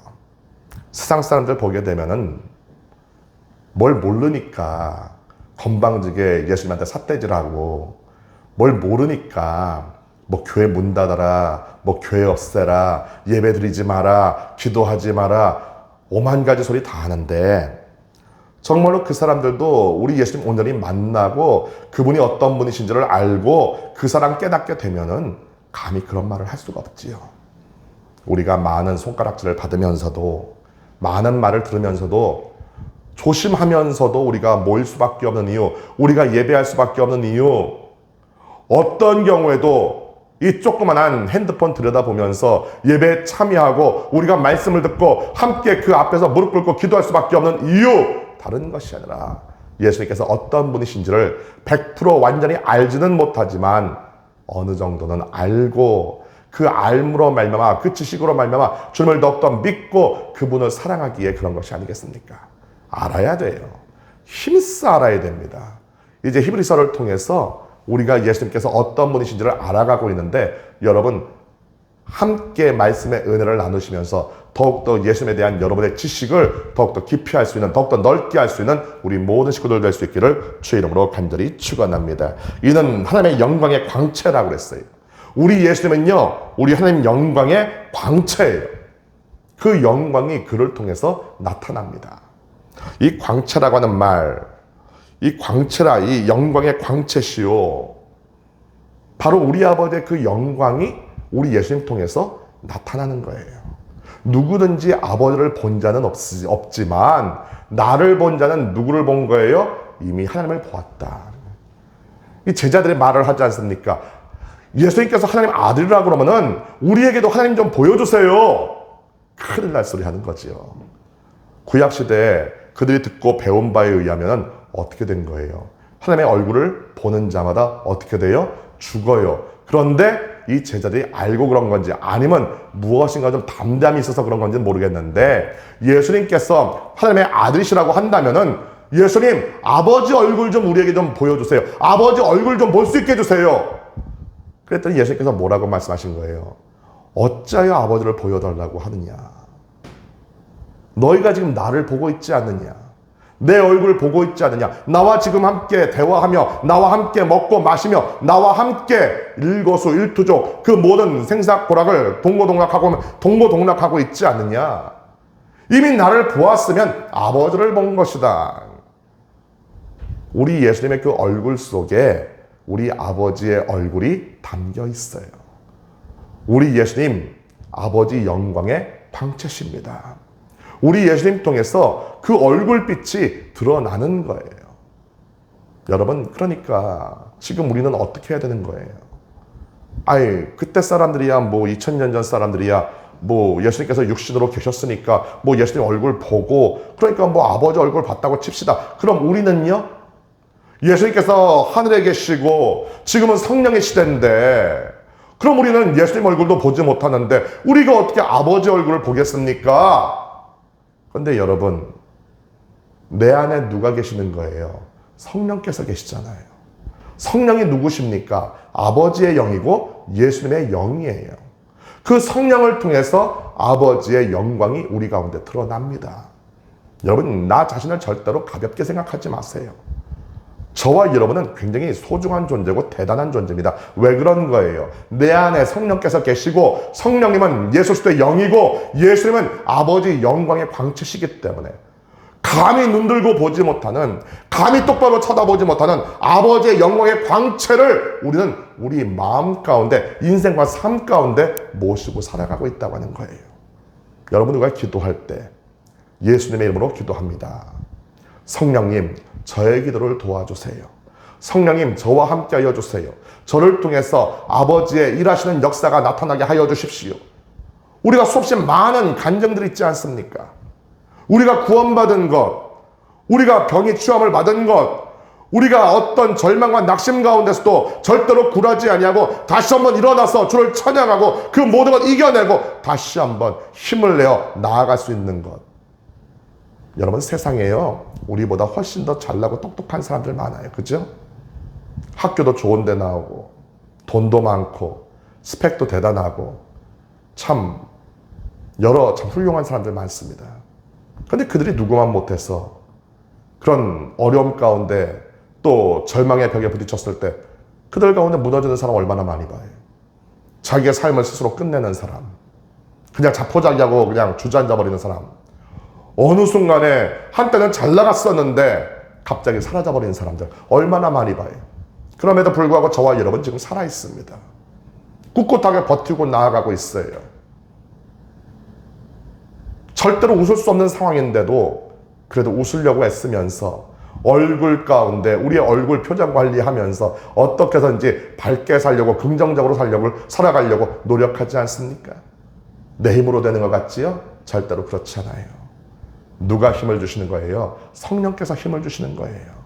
A: 세상 사람들 보게 되면은 뭘 모르니까 건방지게 예수님한테 삿대질하고, 뭘 모르니까 뭐 교회 문 닫아라, 뭐 교회 없애라, 예배 드리지 마라, 기도하지 마라, 오만 가지 소리 다 하는데, 정말로 그 사람들도 우리 예수님 온전히 만나고 그분이 어떤 분이신지를 알고 그 사람 깨닫게 되면은 감히 그런 말을 할 수가 없지요. 우리가 많은 손가락질을 받으면서도, 많은 말을 들으면서도, 조심하면서도 우리가 모일 수밖에 없는 이유, 우리가 예배할 수밖에 없는 이유, 어떤 경우에도 이 조그만한 핸드폰 들여다보면서 예배에 참여하고 우리가 말씀을 듣고 함께 그 앞에서 무릎 꿇고 기도할 수밖에 없는 이유, 다른 것이 아니라 예수님께서 어떤 분이신지를 100% 완전히 알지는 못하지만 어느 정도는 알고, 그 알므로 말미암아, 그 지식으로 말미암아 주님을 더욱더 믿고 그분을 사랑하기에 그런 것이 아니겠습니까? 알아야 돼요. 힘써 알아야 됩니다. 이제 히브리서를 통해서 우리가 예수님께서 어떤 분이신지를 알아가고 있는데, 여러분 함께 말씀의 은혜를 나누시면서 더욱더 예수님에 대한 여러분의 지식을 더욱더 깊이 할 수 있는, 더욱더 넓게 할 수 있는 우리 모든 식구들 될 수 있기를 주의 이름으로 간절히 축원합니다. 이는 하나님의 영광의 광채라고 그랬어요. 우리 예수님은요, 우리 하나님 영광의 광채예요. 그 영광이 그를 통해서 나타납니다. 이 광채라고 하는 말, 이 광채라, 이 영광의 광채시요, 바로 우리 아버지의 그 영광이 우리 예수님 통해서 나타나는 거예요. 누구든지 아버지를 본 자는 없지만 나를 본 자는 누구를 본 거예요? 이미 하나님을 보았다. 이 제자들이 말을 하지 않습니까? 예수님께서 하나님 아들이라고 그러면은 우리에게도 하나님 좀 보여주세요. 큰일 날 소리 하는 거지요. 구약시대에 그들이 듣고 배운 바에 의하면 어떻게 된 거예요? 하나님의 얼굴을 보는 자마다 어떻게 돼요? 죽어요. 그런데 이 제자들이 알고 그런 건지 아니면 무엇인가 좀 담담이 있어서 그런 건지는 모르겠는데, 예수님께서 하나님의 아들이시라고 한다면은 예수님, 아버지 얼굴 좀 우리에게 좀 보여주세요. 아버지 얼굴 좀 볼 수 있게 해주세요. 그랬더니 예수님께서 뭐라고 말씀하신 거예요? 어찌하여 아버지를 보여달라고 하느냐? 너희가 지금 나를 보고 있지 않느냐? 내 얼굴 보고 있지 않느냐? 나와 지금 함께 대화하며 나와 함께 먹고 마시며 나와 함께 일거수일투족 그 모든 생사고락을 동고동락하고 있지 않느냐? 이미 나를 보았으면 아버지를 본 것이다. 우리 예수님의 그 얼굴 속에 우리 아버지의 얼굴이 담겨 있어요. 우리 예수님 아버지 영광의 광채십니다. 우리 예수님 통해서 그 얼굴빛이 드러나는 거예요. 여러분, 그러니까 지금 우리는 어떻게 해야 되는 거예요? 아이, 그때 사람들이야, 뭐 2000년 전 사람들이야, 뭐 예수님께서 육신으로 계셨으니까 뭐 예수님 얼굴 보고, 그러니까 뭐 아버지 얼굴 봤다고 칩시다. 그럼 우리는요? 예수님께서 하늘에 계시고 지금은 성령의 시대인데, 그럼 우리는 예수님 얼굴도 보지 못하는데 우리가 어떻게 아버지 얼굴을 보겠습니까? 그런데 여러분, 내 안에 누가 계시는 거예요? 성령께서 계시잖아요. 성령이 누구십니까? 아버지의 영이고 예수님의 영이에요. 그 성령을 통해서 아버지의 영광이 우리 가운데 드러납니다. 여러분, 나 자신을 절대로 가볍게 생각하지 마세요. 저와 여러분은 굉장히 소중한 존재고 대단한 존재입니다. 왜 그런 거예요? 내 안에 성령께서 계시고, 성령님은 예수 그리스도의 영이고 예수님은 아버지 영광의 광채시기 때문에 감히 눈들고 보지 못하는, 감히 똑바로 쳐다보지 못하는 아버지의 영광의 광채를 우리는 우리 마음 가운데, 인생과 삶 가운데 모시고 살아가고 있다고 하는 거예요. 여러분, 우리가 기도할 때 예수님의 이름으로 기도합니다. 성령님, 저의 기도를 도와주세요. 성령님, 저와 함께 하여 주세요. 저를 통해서 아버지의 일하시는 역사가 나타나게 하여 주십시오. 우리가 수없이 많은 간증들이 있지 않습니까? 우리가 구원받은 것, 우리가 병이 취함을 받은 것, 우리가 어떤 절망과 낙심 가운데서도 절대로 굴하지 아니하고 다시 한번 일어나서 주를 찬양하고 그 모든 걸 이겨내고 다시 한번 힘을 내어 나아갈 수 있는 것. 여러분, 세상에요, 우리보다 훨씬 더 잘나고 똑똑한 사람들 많아요. 그죠? 학교도 좋은 데 나오고 돈도 많고 스펙도 대단하고 참 훌륭한 사람들 많습니다. 그런데 그들이 누구만 못해서 그런 어려움 가운데 또 절망의 벽에 부딪혔을 때 그들 가운데 무너지는 사람 얼마나 많이 봐요. 자기의 삶을 스스로 끝내는 사람, 그냥 자포자기하고 그냥 주저앉아버리는 사람, 어느 순간에 한때는 잘 나갔었는데 갑자기 사라져버리는 사람들 얼마나 많이 봐요. 그럼에도 불구하고 저와 여러분 지금 살아있습니다. 꿋꿋하게 버티고 나아가고 있어요. 절대로 웃을 수 없는 상황인데도 그래도 웃으려고 애쓰면서 얼굴 가운데 우리의 얼굴 표정 관리하면서 어떻게 해서든지 밝게 살려고, 긍정적으로 살아가려고 노력하지 않습니까? 내 힘으로 되는 것 같지요? 절대로 그렇지 않아요. 누가 힘을 주시는 거예요? 성령께서 힘을 주시는 거예요.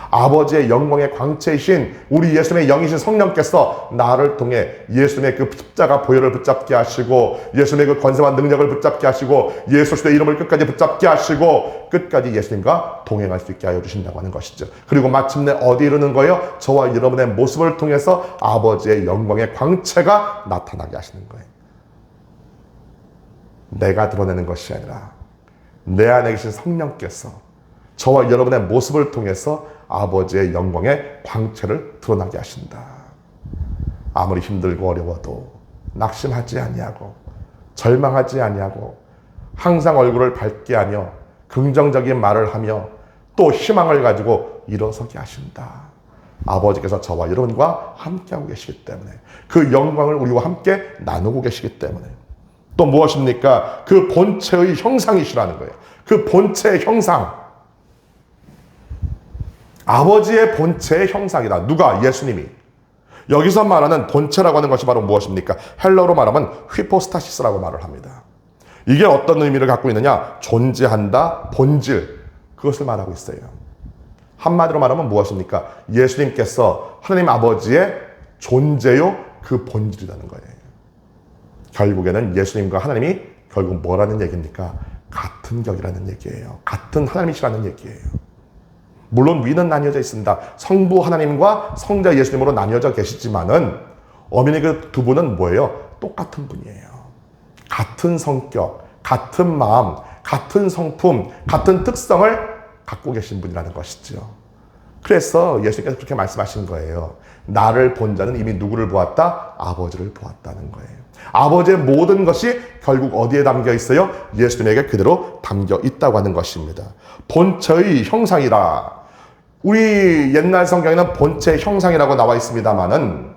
A: 아버지의 영광의 광채이신 우리 예수님의 영이신 성령께서 나를 통해 예수님의 그 십자가 보혈을 붙잡게 하시고 예수님의 그 권세와 능력을 붙잡게 하시고 예수 그리스도의 이름을 끝까지 붙잡게 하시고 끝까지 예수님과 동행할 수 있게 하여 주신다고 하는 것이죠. 그리고 마침내 어디 이르는 거예요? 저와 여러분의 모습을 통해서 아버지의 영광의 광채가 나타나게 하시는 거예요. 내가 드러내는 것이 아니라 내 안에 계신 성령께서 저와 여러분의 모습을 통해서 아버지의 영광의 광채를 드러나게 하신다. 아무리 힘들고 어려워도 낙심하지 아니하고 절망하지 아니하고 항상 얼굴을 밝게 하며 긍정적인 말을 하며 또 희망을 가지고 일어서게 하신다. 아버지께서 저와 여러분과 함께하고 계시기 때문에 그 영광을 우리와 함께 나누고 계시기 때문에 또 무엇입니까? 그 본체의 형상이시라는 거예요. 그 본체의 형상, 아버지의 본체의 형상이다. 누가? 예수님이. 여기서 말하는 본체라고 하는 것이 바로 무엇입니까? 헬러로 말하면 휘포스타시스라고 말을 합니다. 이게 어떤 의미를 갖고 있느냐? 존재한다, 본질, 그것을 말하고 있어요. 한마디로 말하면 무엇입니까? 예수님께서 하나님 아버지의 존재요 그 본질이라는 거예요. 결국에는 예수님과 하나님이 결국 뭐라는 얘기입니까? 같은 격이라는 얘기예요. 같은 하나님이시라는 얘기예요. 물론 위는 나뉘어져 있습니다. 성부 하나님과 성자 예수님으로 나뉘어져 계시지만은 어머니 그 두 분은 뭐예요? 똑같은 분이에요. 같은 성격, 같은 마음, 같은 성품, 같은 특성을 갖고 계신 분이라는 것이죠. 그래서 예수님께서 그렇게 말씀하신 거예요. 나를 본 자는 이미 누구를 보았다? 아버지를 보았다는 거예요. 아버지의 모든 것이 결국 어디에 담겨 있어요? 예수님에게 그대로 담겨 있다고 하는 것입니다. 본체의 형상이라. 우리 옛날 성경에는 본체의 형상이라고 나와 있습니다만은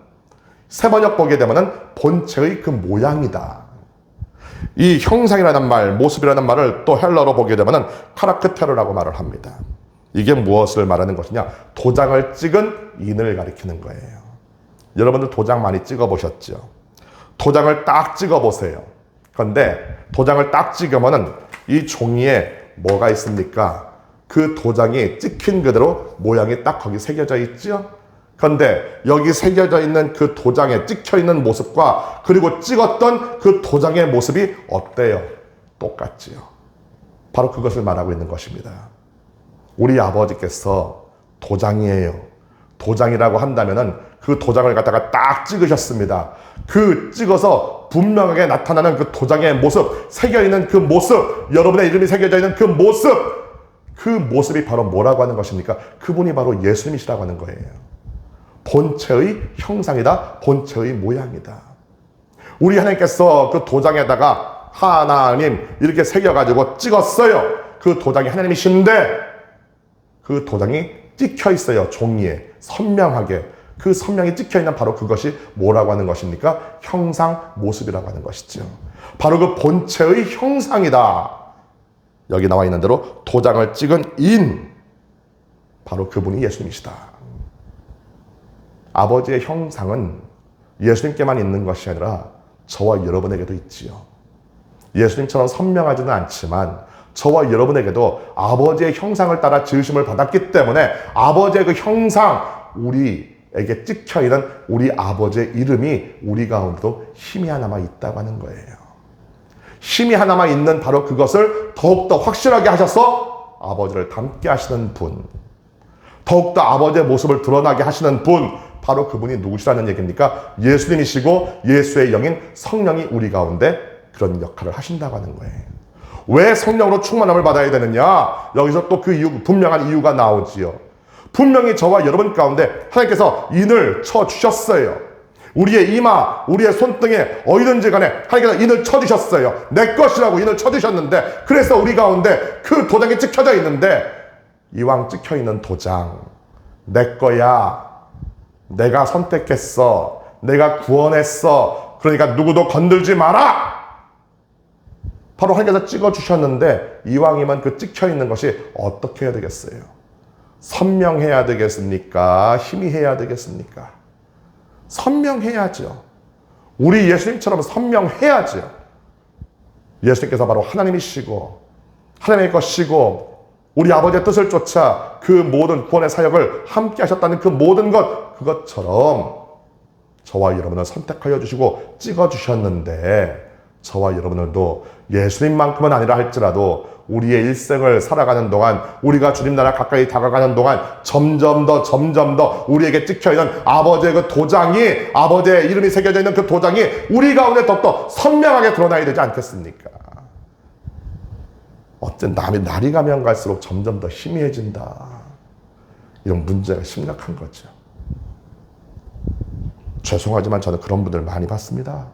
A: 새번역 보게 되면은 본체의 그 모양이다. 이 형상이라는 말, 모습이라는 말을 또 헬러로 보게 되면은 카라크테르라고 말을 합니다. 이게 무엇을 말하는 것이냐? 도장을 찍은 인을 가리키는 거예요. 여러분들 도장 많이 찍어 보셨죠? 도장을 딱 찍어 보세요. 그런데 도장을 딱 찍으면은 이 종이에 뭐가 있습니까? 그 도장이 찍힌 그대로 모양이 딱 거기 새겨져 있죠? 그런데 여기 새겨져 있는 그 도장에 찍혀 있는 모습과 그리고 찍었던 그 도장의 모습이 어때요? 똑같지요. 바로 그것을 말하고 있는 것입니다. 우리 아버지께서 도장이에요. 도장이라고 한다면은 그 도장을 갖다가 딱 찍으셨습니다. 그 찍어서 분명하게 나타나는 그 도장의 모습, 새겨있는 그 모습, 여러분의 이름이 새겨져 있는 그 모습, 그 모습이 바로 뭐라고 하는 것입니까? 그분이 바로 예수님이시라고 하는 거예요. 본체의 형상이다. 본체의 모양이다. 우리 하나님께서 그 도장에다가 하나님 이렇게 새겨가지고 찍었어요. 그 도장이 하나님이신데 그 도장이 찍혀 있어요. 종이에 선명하게. 그 선명히 찍혀있는 바로 그것이 뭐라고 하는 것입니까? 형상, 모습이라고 하는 것이죠. 바로 그 본체의 형상이다. 여기 나와 있는 대로 도장을 찍은 인, 바로 그분이 예수님이시다. 아버지의 형상은 예수님께만 있는 것이 아니라 저와 여러분에게도 있지요. 예수님처럼 선명하지는 않지만 저와 여러분에게도 아버지의 형상을 따라 지으심을 받았기 때문에 아버지의 그 형상, 우리에게 찍혀있는 우리 아버지의 이름이 우리 가운데도 힘이 하나마 있다고 하는 거예요. 힘이 하나마 있는 바로 그것을 더욱더 확실하게 하셔서 아버지를 닮게 하시는 분, 더욱더 아버지의 모습을 드러나게 하시는 분, 바로 그분이 누구시라는 얘기입니까? 예수님이시고 예수의 영인 성령이 우리 가운데 그런 역할을 하신다고 하는 거예요. 왜 성령으로 충만함을 받아야 되느냐? 여기서 또 그 이유, 분명한 이유가 나오지요. 분명히 저와 여러분 가운데 하나님께서 인을 쳐주셨어요. 우리의 이마, 우리의 손등에 어디든지 간에 하나님께서 인을 쳐주셨어요. 내 것이라고 인을 쳐주셨는데, 그래서 우리 가운데 그 도장이 찍혀져 있는데, 이왕 찍혀있는 도장, 내 거야, 내가 선택했어, 내가 구원했어, 그러니까 누구도 건들지 마라! 바로 하나님께서 찍어주셨는데, 이왕이면 그 찍혀있는 것이 어떻게 해야 되겠어요? 선명해야 되겠습니까? 희미해야 되겠습니까? 선명해야죠. 우리 예수님처럼 선명해야죠. 예수님께서 바로 하나님이시고 하나님의 것이고 우리 아버지의 뜻을 쫓아 그 모든 구원의 사역을 함께 하셨다는 그 모든 것, 그것처럼 저와 여러분을 선택하여 주시고 찍어 주셨는데, 저와 여러분들도 예수님만큼은 아니라 할지라도 우리의 일생을 살아가는 동안, 우리가 주님 나라 가까이 다가가는 동안 점점 더 우리에게 찍혀있는 아버지의 그 도장이, 아버지의 이름이 새겨져 있는 그 도장이 우리 가운데 더욱더 선명하게 드러나야 되지 않겠습니까? 어쨌든 날이 가면 갈수록 점점 더 희미해진다. 이런 문제가 심각한 거죠. 죄송하지만 저는 그런 분들 많이 봤습니다.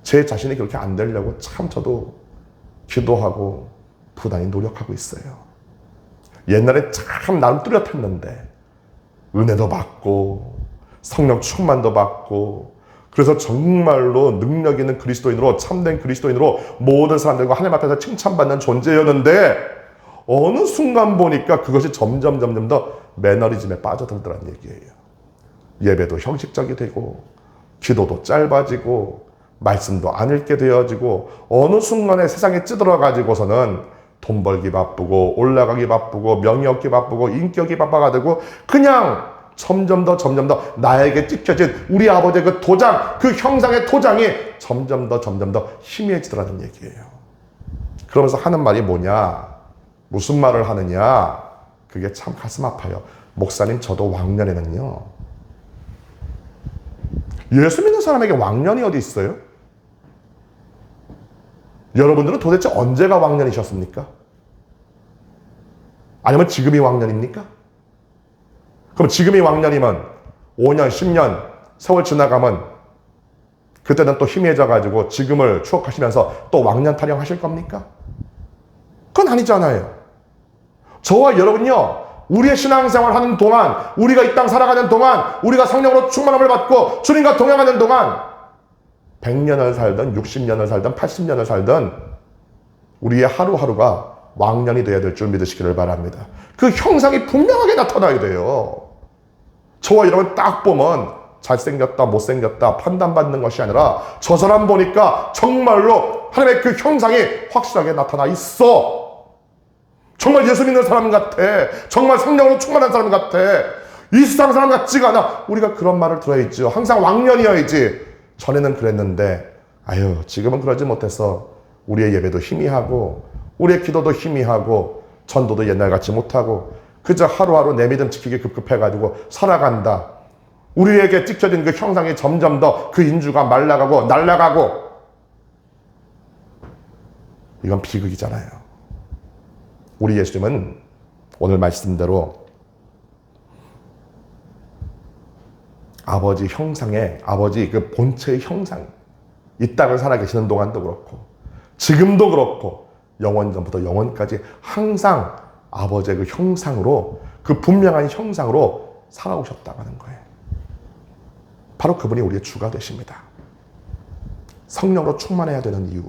A: 제 자신이 그렇게 안 되려고 참 저도 기도하고 부단히 노력하고 있어요. 옛날에 참 나름 뚜렷했는데 은혜도 받고 성령 충만도 받고, 그래서 정말로 능력 있는 그리스도인으로, 참된 그리스도인으로 모든 사람들과 하나님 앞에서 칭찬받는 존재였는데, 어느 순간 보니까 그것이 점점 더 매너리즘에 빠져들더라는 얘기예요. 예배도 형식적이 되고 기도도 짧아지고 말씀도 안 읽게 되어지고, 어느 순간에 세상에 찌들어가지고서는 돈 벌기 바쁘고 올라가기 바쁘고 명예 얻기 바쁘고 인격이 바빠가지고 그냥 점점 더 나에게 찍혀진 우리 아버지의 그 도장, 그 형상의 도장이 점점 더 희미해지더라는 얘기예요. 그러면서 하는 말이 뭐냐? 무슨 말을 하느냐? 그게 참 가슴 아파요. 목사님, 저도 왕년에는요, 예수 믿는 사람에게 왕년이 어디 있어요? 여러분들은 도대체 언제가 왕년이셨습니까? 아니면 지금이 왕년입니까? 그럼 지금이 왕년이면 5년, 10년 세월 지나가면 그때는 또 희미해져가지고 지금을 추억하시면서 또 왕년 타령하실 겁니까? 그건 아니잖아요. 저와 여러분요, 우리의 신앙생활 하는 동안, 우리가 이 땅 살아가는 동안, 우리가 성령으로 충만함을 받고 주님과 동행하는 동안 100년을 살든 60년을 살든 80년을 살든 우리의 하루하루가 왕년이 되어야 될 줄 믿으시기를 바랍니다. 그 형상이 분명하게 나타나야 돼요. 저와 여러분 딱 보면 잘생겼다 못생겼다 판단받는 것이 아니라, 저 사람 보니까 정말로 하나님의 그 형상이 확실하게 나타나 있어. 정말 예수 믿는 사람 같아. 정말 성령으로 충만한 사람 같아. 이 세상 사람 같지가 않아. 우리가 그런 말을 들어야죠. 항상 왕년이어야지. 전에는 그랬는데 아유, 지금은 그러지 못해서 우리의 예배도 희미하고 우리의 기도도 희미하고 전도도 옛날같이 못하고 그저 하루하루 내 믿음 지키기 급급해가지고 살아간다. 우리에게 찍혀진 그 형상이 점점 더 그 인주가 말라가고 날아가고, 이건 비극이잖아요. 우리 예수님은 오늘 말씀대로 아버지 형상의, 아버지 그 본체의 형상, 이 땅을 살아계시는 동안도 그렇고 지금도 그렇고 영원전부터 영원까지 항상 아버지의 그 형상으로, 그 분명한 형상으로 살아오셨다고 하는 거예요. 바로 그분이 우리의 주가 되십니다. 성령으로 충만해야 되는 이유,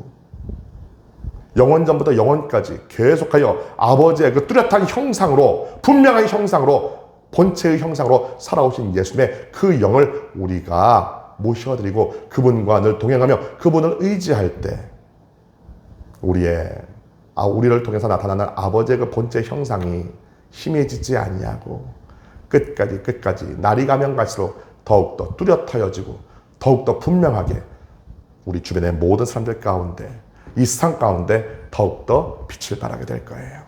A: 영원전부터 영원까지 계속하여 아버지의 그 뚜렷한 형상으로, 분명한 형상으로, 본체의 형상으로 살아오신 예수님의 그 영을 우리가 모셔드리고 그분과 늘 동행하며 그분을 의지할 때 우리를 통해서 나타나는 아버지의 그 본체 형상이 희미해지지 아니하고 끝까지 날이 가면 갈수록 더욱더 뚜렷하여지고 더욱더 분명하게 우리 주변의 모든 사람들 가운데, 이 세상 가운데 더욱더 빛을 발하게 될 거예요.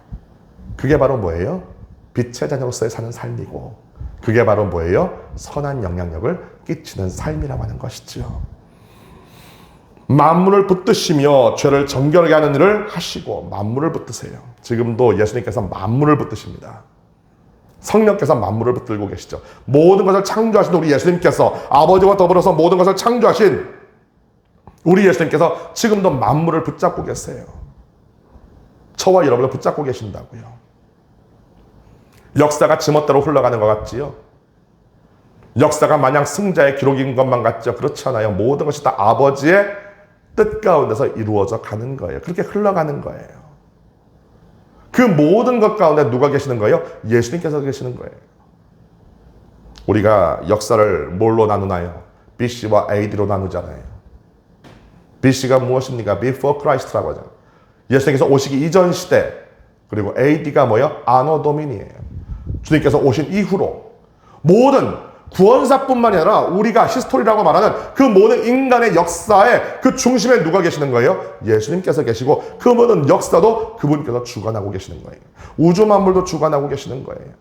A: 그게 바로 뭐예요? 빛의 자녀로서의 사는 삶이고, 그게 바로 뭐예요? 선한 영향력을 끼치는 삶이라고 하는 것이죠. 만물을 붙드시며 죄를 정결하게 하는 일을 하시고, 만물을 붙드세요. 지금도 예수님께서 만물을 붙드십니다. 성령께서 만물을 붙들고 계시죠. 모든 것을 창조하신 우리 예수님께서, 아버지와 더불어서 모든 것을 창조하신 우리 예수님께서 지금도 만물을 붙잡고 계세요. 저와 여러분을 붙잡고 계신다고요. 역사가 지멋대로 흘러가는 것 같지요? 역사가 마냥 승자의 기록인 것만 같죠? 그렇지 않아요. 모든 것이 다 아버지의 뜻 가운데서 이루어져 가는 거예요. 그렇게 흘러가는 거예요. 그 모든 것 가운데 누가 계시는 거예요? 예수님께서 계시는 거예요. 우리가 역사를 뭘로 나누나요? BC와 AD로 나누잖아요. BC가 무엇입니까? Before Christ라고 하죠. 예수님께서 오시기 이전 시대. 그리고 AD가 뭐예요? 아노 도미니예요. 주님께서 오신 이후로 모든 구원사뿐만이 아니라 우리가 히스토리라고 말하는 그 모든 인간의 역사의 그 중심에 누가 계시는 거예요? 예수님께서 계시고, 그 모든 역사도 그분께서 주관하고 계시는 거예요. 우주 만물도 주관하고 계시는 거예요.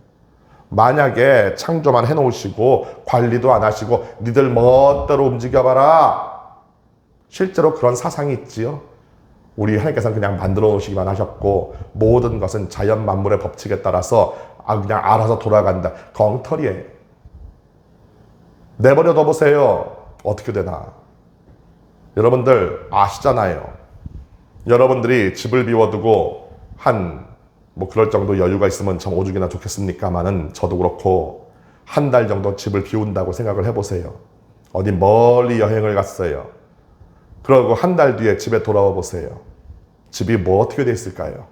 A: 만약에 창조만 해놓으시고 관리도 안 하시고 니들 멋대로 움직여봐라, 실제로 그런 사상이 있지요. 우리 하나님께서는 그냥 만들어 놓으시기만 하셨고 모든 것은 자연 만물의 법칙에 따라서 그냥 알아서 돌아간다. 엉터리예요. 내버려 둬보세요. 어떻게 되나. 여러분들 아시잖아요. 여러분들이 집을 비워두고 뭐 그럴 정도 여유가 있으면 참 오죽이나 좋겠습니까마는, 저도 그렇고 한 달 정도 집을 비운다고 생각을 해보세요. 어디 멀리 여행을 갔어요. 그러고 한 달 뒤에 집에 돌아와 보세요. 집이 뭐 어떻게 돼 있을까요?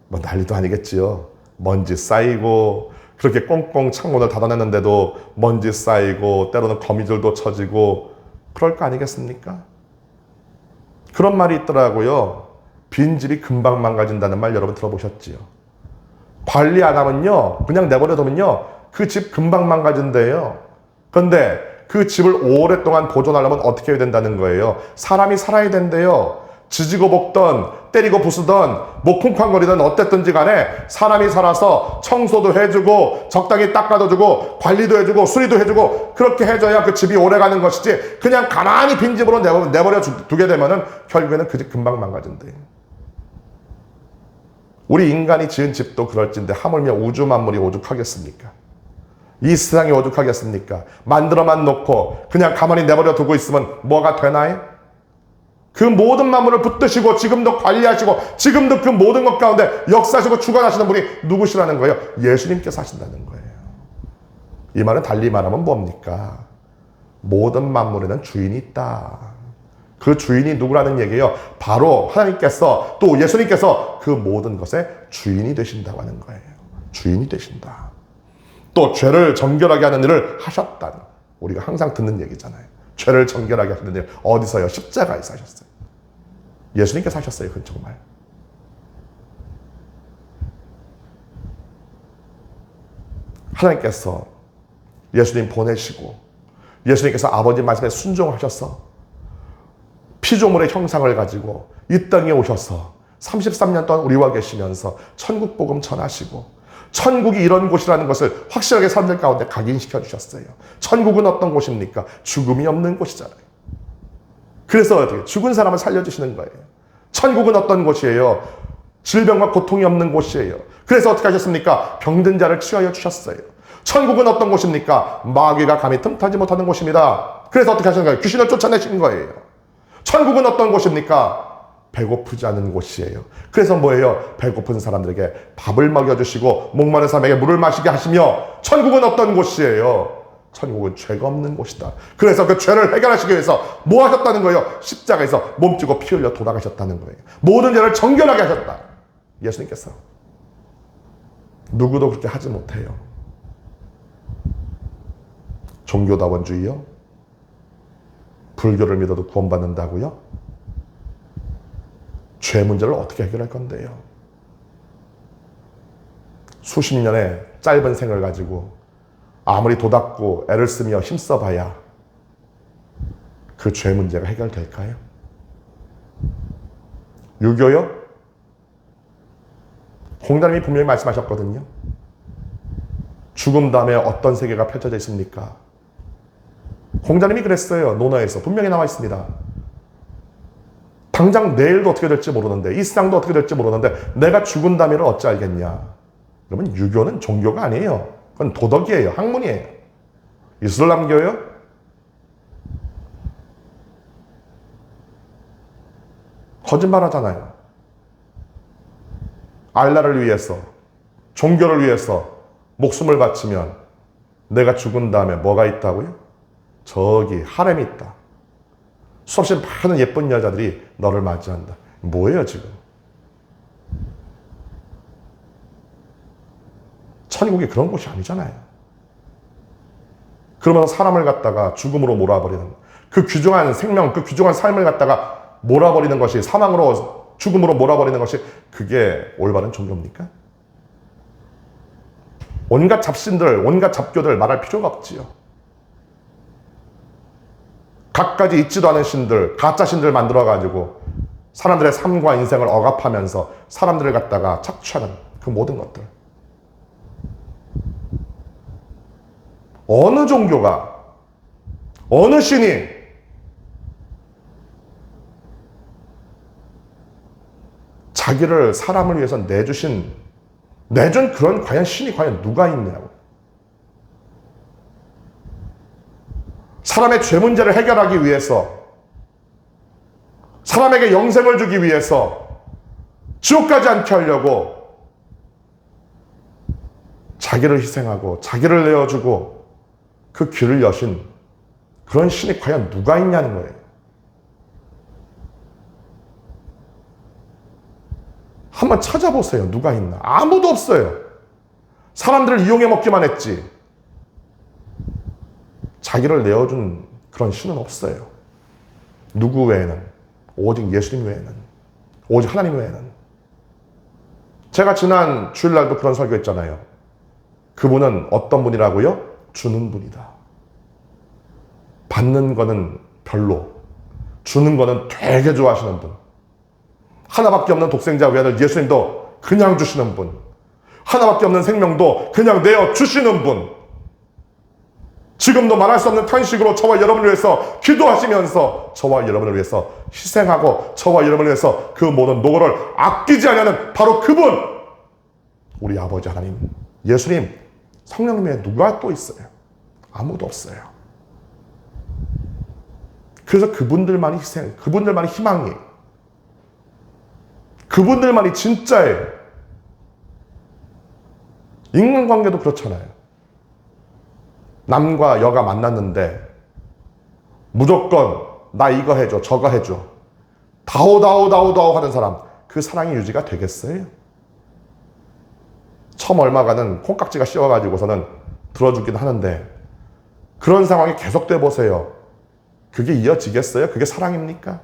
A: 뭐 난리도 아니겠지요. 먼지 쌓이고, 그렇게 꽁꽁 창문을 닫아냈는데도 먼지 쌓이고, 때로는 거미줄도 쳐지고, 그럴 거 아니겠습니까? 그런 말이 있더라고요. 빈집이 금방 망가진다는 말 여러분 들어보셨지요? 관리 안 하면요, 그냥 내버려두면요, 그 집 금방 망가진대요. 그런데 그 집을 오랫동안 보존하려면 어떻게 해야 된다는 거예요? 사람이 살아야 된대요. 지지고 볶던, 때리고 부수던, 뭐 쿵쾅거리던 어땠든지 간에 사람이 살아서 청소도 해주고, 적당히 닦아도 관리도 해주고, 수리도 해주고, 그렇게 해줘야 그 집이 오래가는 것이지, 그냥 가만히 빈집으로 내버려 두게 되면은 결국에는 그 집 금방 망가진대. 우리 인간이 지은 집도 그럴진데 하물며 우주 만물이 오죽하겠습니까? 이 세상이 오죽하겠습니까? 만들어만 놓고 그냥 가만히 내버려 두고 있으면 뭐가 되나요? 그 모든 만물을 붙드시고 지금도 관리하시고 지금도 그 모든 것 가운데 역사하시고 주관하시는 분이 누구시라는 거예요? 예수님께서 하신다는 거예요. 이 말은 달리 말하면 뭡니까? 모든 만물에는 주인이 있다. 그 주인이 누구라는 얘기예요? 바로 하나님께서, 또 예수님께서 그 모든 것의 주인이 되신다고 하는 거예요. 주인이 되신다. 또 죄를 정결하게 하는 일을 하셨다는, 우리가 항상 듣는 얘기잖아요. 죄를 정결하게 하는 일 어디서요? 십자가에서 하셨어요. 예수님께서 하셨어요. 그건 정말. 하나님께서 예수님 보내시고 예수님께서 아버지 말씀에 순종하셔서 피조물의 형상을 가지고 이 땅에 오셔서 33년 동안 우리와 계시면서 천국 복음 전하시고, 천국이 이런 곳이라는 것을 확실하게 사람들 가운데 각인시켜 주셨어요. 천국은 어떤 곳입니까? 죽음이 없는 곳이잖아요. 그래서 어떻게 죽은 사람을 살려주시는 거예요. 천국은 어떤 곳이에요? 질병과 고통이 없는 곳이에요. 그래서 어떻게 하셨습니까? 병든 자를 치유하여 주셨어요. 천국은 어떤 곳입니까? 마귀가 감히 틈타지 못하는 곳입니다. 그래서 어떻게 하신 거예요? 귀신을 쫓아내신 거예요. 천국은 어떤 곳입니까? 배고프지 않은 곳이에요. 그래서 뭐예요? 배고픈 사람들에게 밥을 먹여주시고 목마른 사람에게 물을 마시게 하시며, 천국은 어떤 곳이에요? 천국은 죄가 없는 곳이다. 그래서 그 죄를 해결하시기 위해서 뭐 하셨다는 거예요? 십자가에서 몸 찌고 피 흘려 돌아가셨다는 거예요. 모든 죄를 정결하게 하셨다. 예수님께서. 누구도 그렇게 하지 못해요. 종교다원주의요? 불교를 믿어도 구원받는다고요? 죄 문제를 어떻게 해결할 건데요? 수십 년의 짧은 생을 가지고 아무리 도닦고 애를 쓰며 힘써봐야 그 죄 문제가 해결될까요? 유교요? 공자님이 분명히 말씀하셨거든요. 죽음 다음에 어떤 세계가 펼쳐져 있습니까? 공자님이 그랬어요. 논어에서 분명히 나와 있습니다. 당장 내일도 어떻게 될지 모르는데, 이 세상도 어떻게 될지 모르는데 내가 죽은 다음에는 어찌 알겠냐? 여러분, 유교는 종교가 아니에요. 그건 도덕이에요. 학문이에요. 이슬람교요? 거짓말 하잖아요. 알라를 위해서, 종교를 위해서 목숨을 바치면 내가 죽은 다음에 뭐가 있다고요? 저기 하렘이 있다. 수없이 많은 예쁜 여자들이 너를 맞이한다. 뭐예요 지금? 천국이 그런 곳이 아니잖아요. 그러면서 사람을 갖다가 죽음으로 몰아버리는, 그 귀중한 생명, 그 귀중한 삶을 갖다가 몰아버리는 것이, 사망으로, 죽음으로 몰아버리는 것이, 그게 올바른 종교입니까? 온갖 잡신들, 온갖 잡교들 말할 필요가 없지요. 갖가지 있지도 않은 신들, 가짜 신들 만들어가지고 사람들의 삶과 인생을 억압하면서 사람들을 갖다가 착취하는 그 모든 것들. 어느 종교가, 어느 신이 자기를 사람을 위해서 내준 그런 과연 신이 과연 누가 있냐고. 사람의 죄 문제를 해결하기 위해서, 사람에게 영생을 주기 위해서, 지옥 가지 않게 하려고 자기를 희생하고 자기를 내어주고 그 길을 여신 그런 신이 과연 누가 있냐는 거예요. 한번 찾아보세요. 누가 있나? 아무도 없어요. 사람들을 이용해 먹기만 했지 자기를 내어준 그런 신은 없어요. 누구 외에는, 오직 예수님 외에는, 오직 하나님 외에는. 제가 지난 주일날도 그런 설교했잖아요. 그분은 어떤 분이라고요? 주는 분이다. 받는 거는 별로, 주는 거는 되게 좋아하시는 분. 하나밖에 없는 독생자 외아들 예수님도 그냥 주시는 분. 하나밖에 없는 생명도 그냥 내어 주시는 분. 지금도 말할 수 없는 탄식으로 저와 여러분을 위해서 기도하시면서 저와 여러분을 위해서 희생하고 저와 여러분을 위해서 그 모든 노고를 아끼지 않는 바로 그분, 우리 아버지 하나님, 예수님, 성령님 외에 누가 또 있어요? 아무도 없어요. 그래서 그분들만이 희생, 그분들만이 희망이에요. 그분들만이 진짜예요. 인간관계도 그렇잖아요. 남과 여가 만났는데 무조건 나 이거 해줘, 저거 해줘, 다오 하는 사람, 그 사랑이 유지가 되겠어요? 처음 얼마간은 콩깍지가 씌워가지고서는 들어주긴 하는데 그런 상황이 계속돼 보세요. 그게 이어지겠어요? 그게 사랑입니까?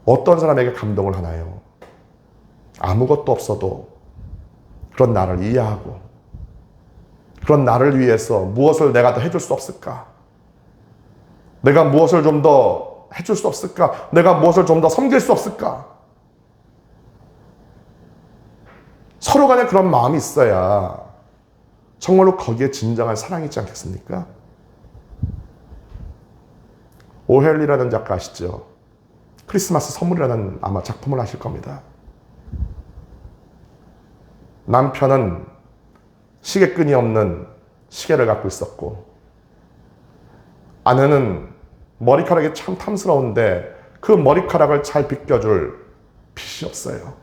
A: 어떤 사람에게 감동을 하나요? 아무것도 없어도 그런 나를 이해하고 그런 나를 위해서 무엇을 내가 더 해줄 수 없을까? 내가 무엇을 좀 더 해줄 수 없을까? 내가 무엇을 좀 더 섬길 수 없을까? 서로 간에 그런 마음이 있어야 정말로 거기에 진정한 사랑이 있지 않겠습니까? 오헬리라는 작가 아시죠? 크리스마스 선물이라는 아마 작품을 아실 겁니다. 남편은 시계끈이 없는 시계를 갖고 있었고 아내는 머리카락이 참 탐스러운데 그 머리카락을 잘 빗겨줄 빗이 없어요.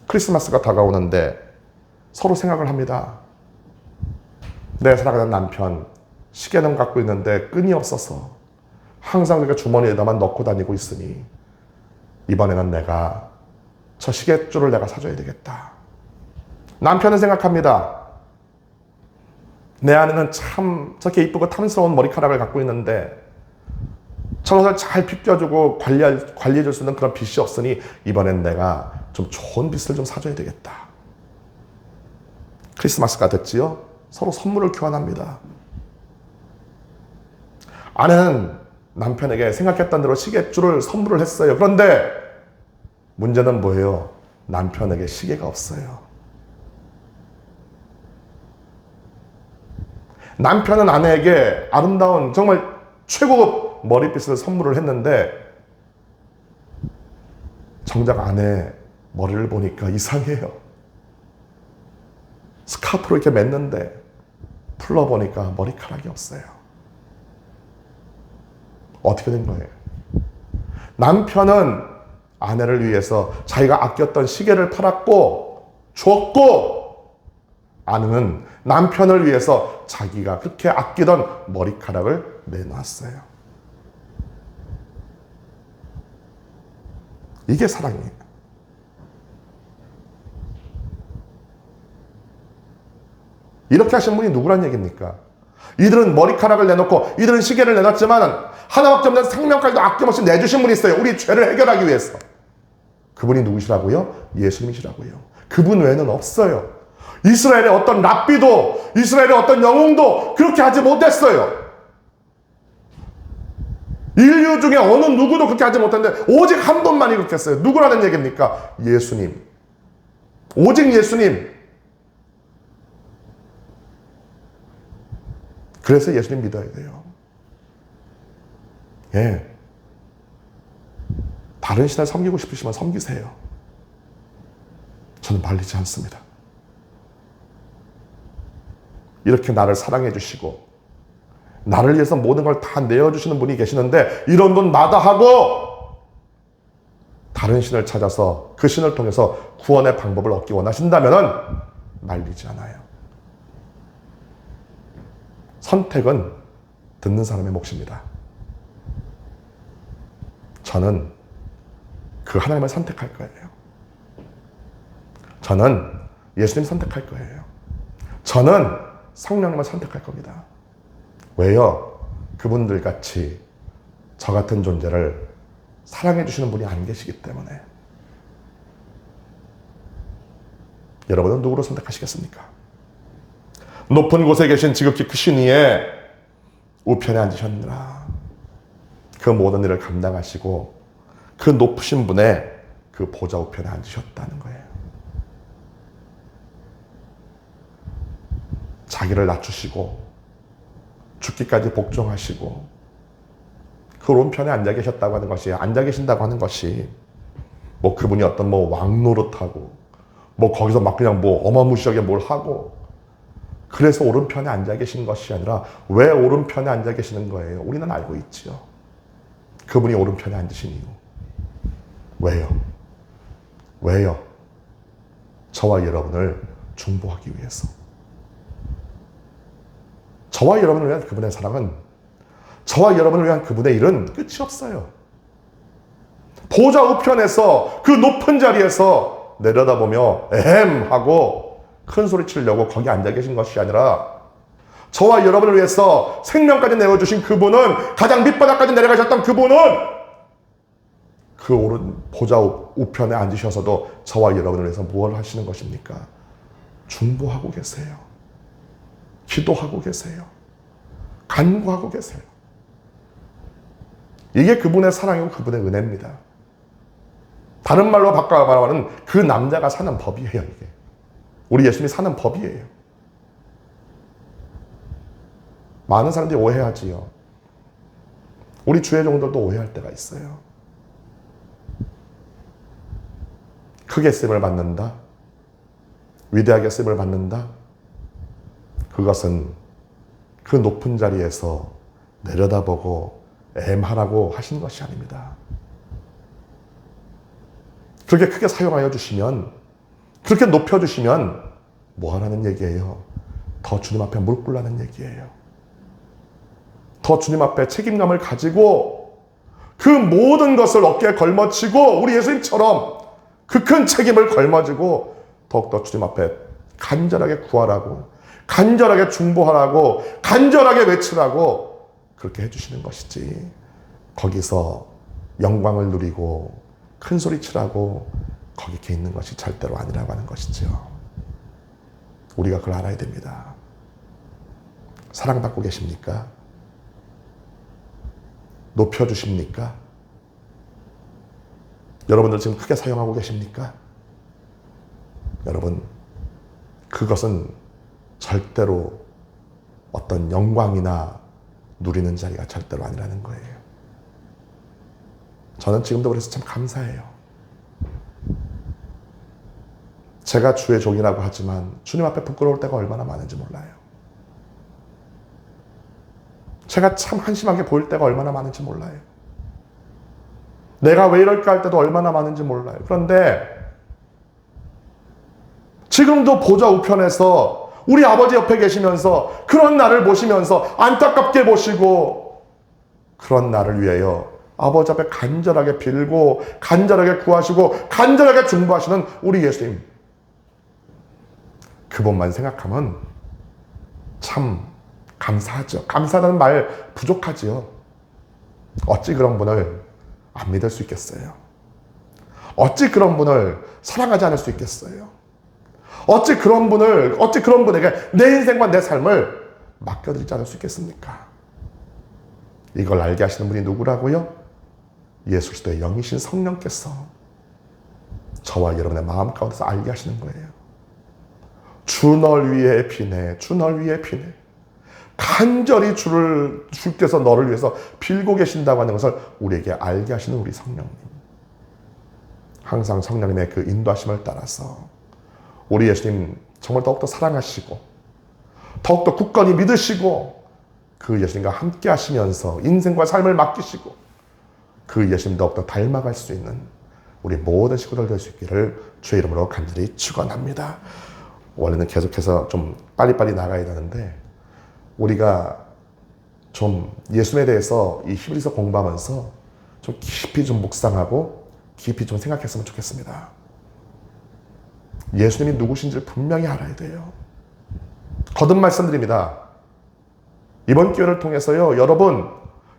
A: 크리스마스가 다가오는데 서로 생각을 합니다. 내 사랑하는 남편, 시계는 갖고 있는데 끈이 없어서 항상 그렇게 주머니에다만 넣고 다니고 있으니 이번에는 내가 저 시계줄을 내가 사줘야 되겠다. 남편은 생각합니다. 내 아내는 참 저렇게 이쁘고 탐스러운 머리카락을 갖고 있는데 저것을 잘 빗겨주고 관리해줄 수 있는 그런 빗이 없으니 이번엔 내가 좀 좋은 빗을 좀 사줘야 되겠다. 크리스마스가 됐지요? 서로 선물을 교환합니다. 아내는 남편에게 생각했던 대로 시계줄을 선물을 했어요. 그런데 문제는 뭐예요? 남편에게 시계가 없어요. 남편은 아내에게 아름다운 정말 최고급 머리빗을 선물을 했는데 정작 아내 머리를 보니까 이상해요. 스카프로 이렇게 맸는데 풀러보니까 머리카락이 없어요. 어떻게 된 거예요? 남편은 아내를 위해서 자기가 아꼈던 시계를 팔았고 줬고, 아내는 남편을 위해서 자기가 그렇게 아끼던 머리카락을 내놨어요. 이게 사랑이에요. 이렇게 하신 분이 누구란 얘기입니까? 이들은 머리카락을 내놓고 이들은 시계를 내놨지만 하나밖에 없는 생명까지도 아낌없이 내주신 분이 있어요. 우리 죄를 해결하기 위해서. 그분이 누구시라고요? 예수님이시라고요. 그분 외에는 없어요. 이스라엘의 어떤 랍비도, 이스라엘의 어떤 영웅도 그렇게 하지 못했어요. 인류 중에 어느 누구도 그렇게 하지 못했는데 오직 한 분만이 그렇게 했어요. 누구라는 얘기입니까? 예수님. 오직 예수님. 그래서 예수님 믿어야 돼요. 예. 다른 신을 섬기고 싶으시면 섬기세요. 저는 말리지 않습니다. 이렇게 나를 사랑해 주시고 나를 위해서 모든 걸 다 내어주시는 분이 계시는데 이런 분 마다하고 다른 신을 찾아서 그 신을 통해서 구원의 방법을 얻기 원하신다면 말리지 않아요. 선택은 듣는 사람의 몫입니다. 저는 그 하나님을 선택할 거예요. 저는 예수님 선택할 거예요. 저는 성령님을 선택할 겁니다. 왜요? 그분들 같이 저 같은 존재를 사랑해 주시는 분이 안 계시기 때문에. 여러분은 누구를 선택하시겠습니까? 높은 곳에 계신 지극히 크신 이의 우편에 앉으셨느라 그 모든 일을 감당하시고 그 높으신 분의 그 보좌 우편에 앉으셨다는 거예요. 자기를 낮추시고 죽기까지 복종하시고 그 오른편에 앉아 계셨다고 하는 것이, 앉아 계신다고 하는 것이 뭐 그분이 어떤 뭐 왕노릇하고 뭐 거기서 막 그냥 뭐 어마무시하게 뭘 하고 그래서 오른편에 앉아 계신 것이 아니라 왜 오른편에 앉아 계시는 거예요? 우리는 알고 있지요. 그분이 오른편에 앉으신 이유. 왜요? 왜요? 저와 여러분을 중보하기 위해서. 저와 여러분을 위한 그분의 사랑은, 저와 여러분을 위한 그분의 일은 끝이 없어요. 보좌 우편에서 그 높은 자리에서 내려다보며 하고 큰 소리 치려고 거기 앉아 계신 것이 아니라 저와 여러분을 위해서 생명까지 내어주신 그분은, 가장 밑바닥까지 내려가셨던 그분은 그 오른 보좌 우편에 앉으셔서도 저와 여러분을 위해서 무엇을 하시는 것입니까? 중보하고 계세요. 기도하고 계세요. 간구하고 계세요. 이게 그분의 사랑이고 그분의 은혜입니다. 다른 말로 바꿔 말하면 그 남자가 사는 법이에요. 이게 우리 예수님이 사는 법이에요. 많은 사람들이 오해하지요. 우리 주의 종들도 오해할 때가 있어요. 크게 쓰임을 받는다, 위대하게 쓰임을 받는다, 그것은 그 높은 자리에서 내려다보고 하라고 하신 것이 아닙니다. 그렇게 크게 사용하여 주시면, 그렇게 높여주시면 뭐 하라는 얘기예요? 더 주님 앞에 무릎 꿇라는 얘기예요. 더 주님 앞에 책임감을 가지고 그 모든 것을 어깨에 걸머쥐고 우리 예수님처럼 그 큰 책임을 걸머쥐고 더욱더 주님 앞에 간절하게 구하라고, 간절하게 중보하라고, 간절하게 외치라고 그렇게 해주시는 것이지, 거기서 영광을 누리고 큰 소리 치라고 거기 이렇게 있는 것이 절대로 아니라고 하는 것이죠. 우리가 그걸 알아야 됩니다. 사랑받고 계십니까? 높여주십니까? 여러분들 지금 크게 사용하고 계십니까? 여러분, 그것은 절대로 어떤 영광이나 누리는 자리가 절대로 아니라는 거예요. 저는 지금도 그래서 참 감사해요. 제가 주의 종이라고 하지만 주님 앞에 부끄러울 때가 얼마나 많은지 몰라요. 제가 참 한심하게 보일 때가 얼마나 많은지 몰라요. 내가 왜 이럴까 할 때도 얼마나 많은지 몰라요. 그런데 지금도 보좌 우편에서 우리 아버지 옆에 계시면서 그런 나를 보시면서 안타깝게 보시고 그런 나를 위하여 아버지 앞에 간절하게 빌고 간절하게 구하시고 간절하게 중보하시는 우리 예수님, 그분만 생각하면 참 감사하죠. 감사하다는 말 부족하지요. 어찌 그런 분을 안 믿을 수 있겠어요? 어찌 그런 분을 사랑하지 않을 수 있겠어요? 어찌 그런 분에게 내 인생과 내 삶을 맡겨드리지 않을 수 있겠습니까? 이걸 알게 하시는 분이 누구라고요? 예수 그리스도의 영이신 성령께서 저와 여러분의 마음 가운데서 알게 하시는 거예요. 주 널 위해 비네, 주 널 위해 비네. 간절히 주께서 너를 위해서 빌고 계신다고 하는 것을 우리에게 알게 하시는 우리 성령님. 항상 성령님의 그 인도하심을 따라서 우리 예수님 정말 더욱더 사랑하시고 더욱더 굳건히 믿으시고 그 예수님과 함께 하시면서 인생과 삶을 맡기시고 그 예수님 더욱더 닮아갈 수 있는 우리 모든 식구들 될 수 있기를 주의 이름으로 간절히 축원합니다. 원래는 계속해서 좀 빨리빨리 나가야 되는데 우리가 좀 예수님에 대해서 이 히브리서 공부하면서 좀 깊이 좀 묵상하고 깊이 좀 생각했으면 좋겠습니다. 예수님이 누구신지를 분명히 알아야 돼요. 거듭 말씀드립니다. 이번 기회를 통해서요, 여러분,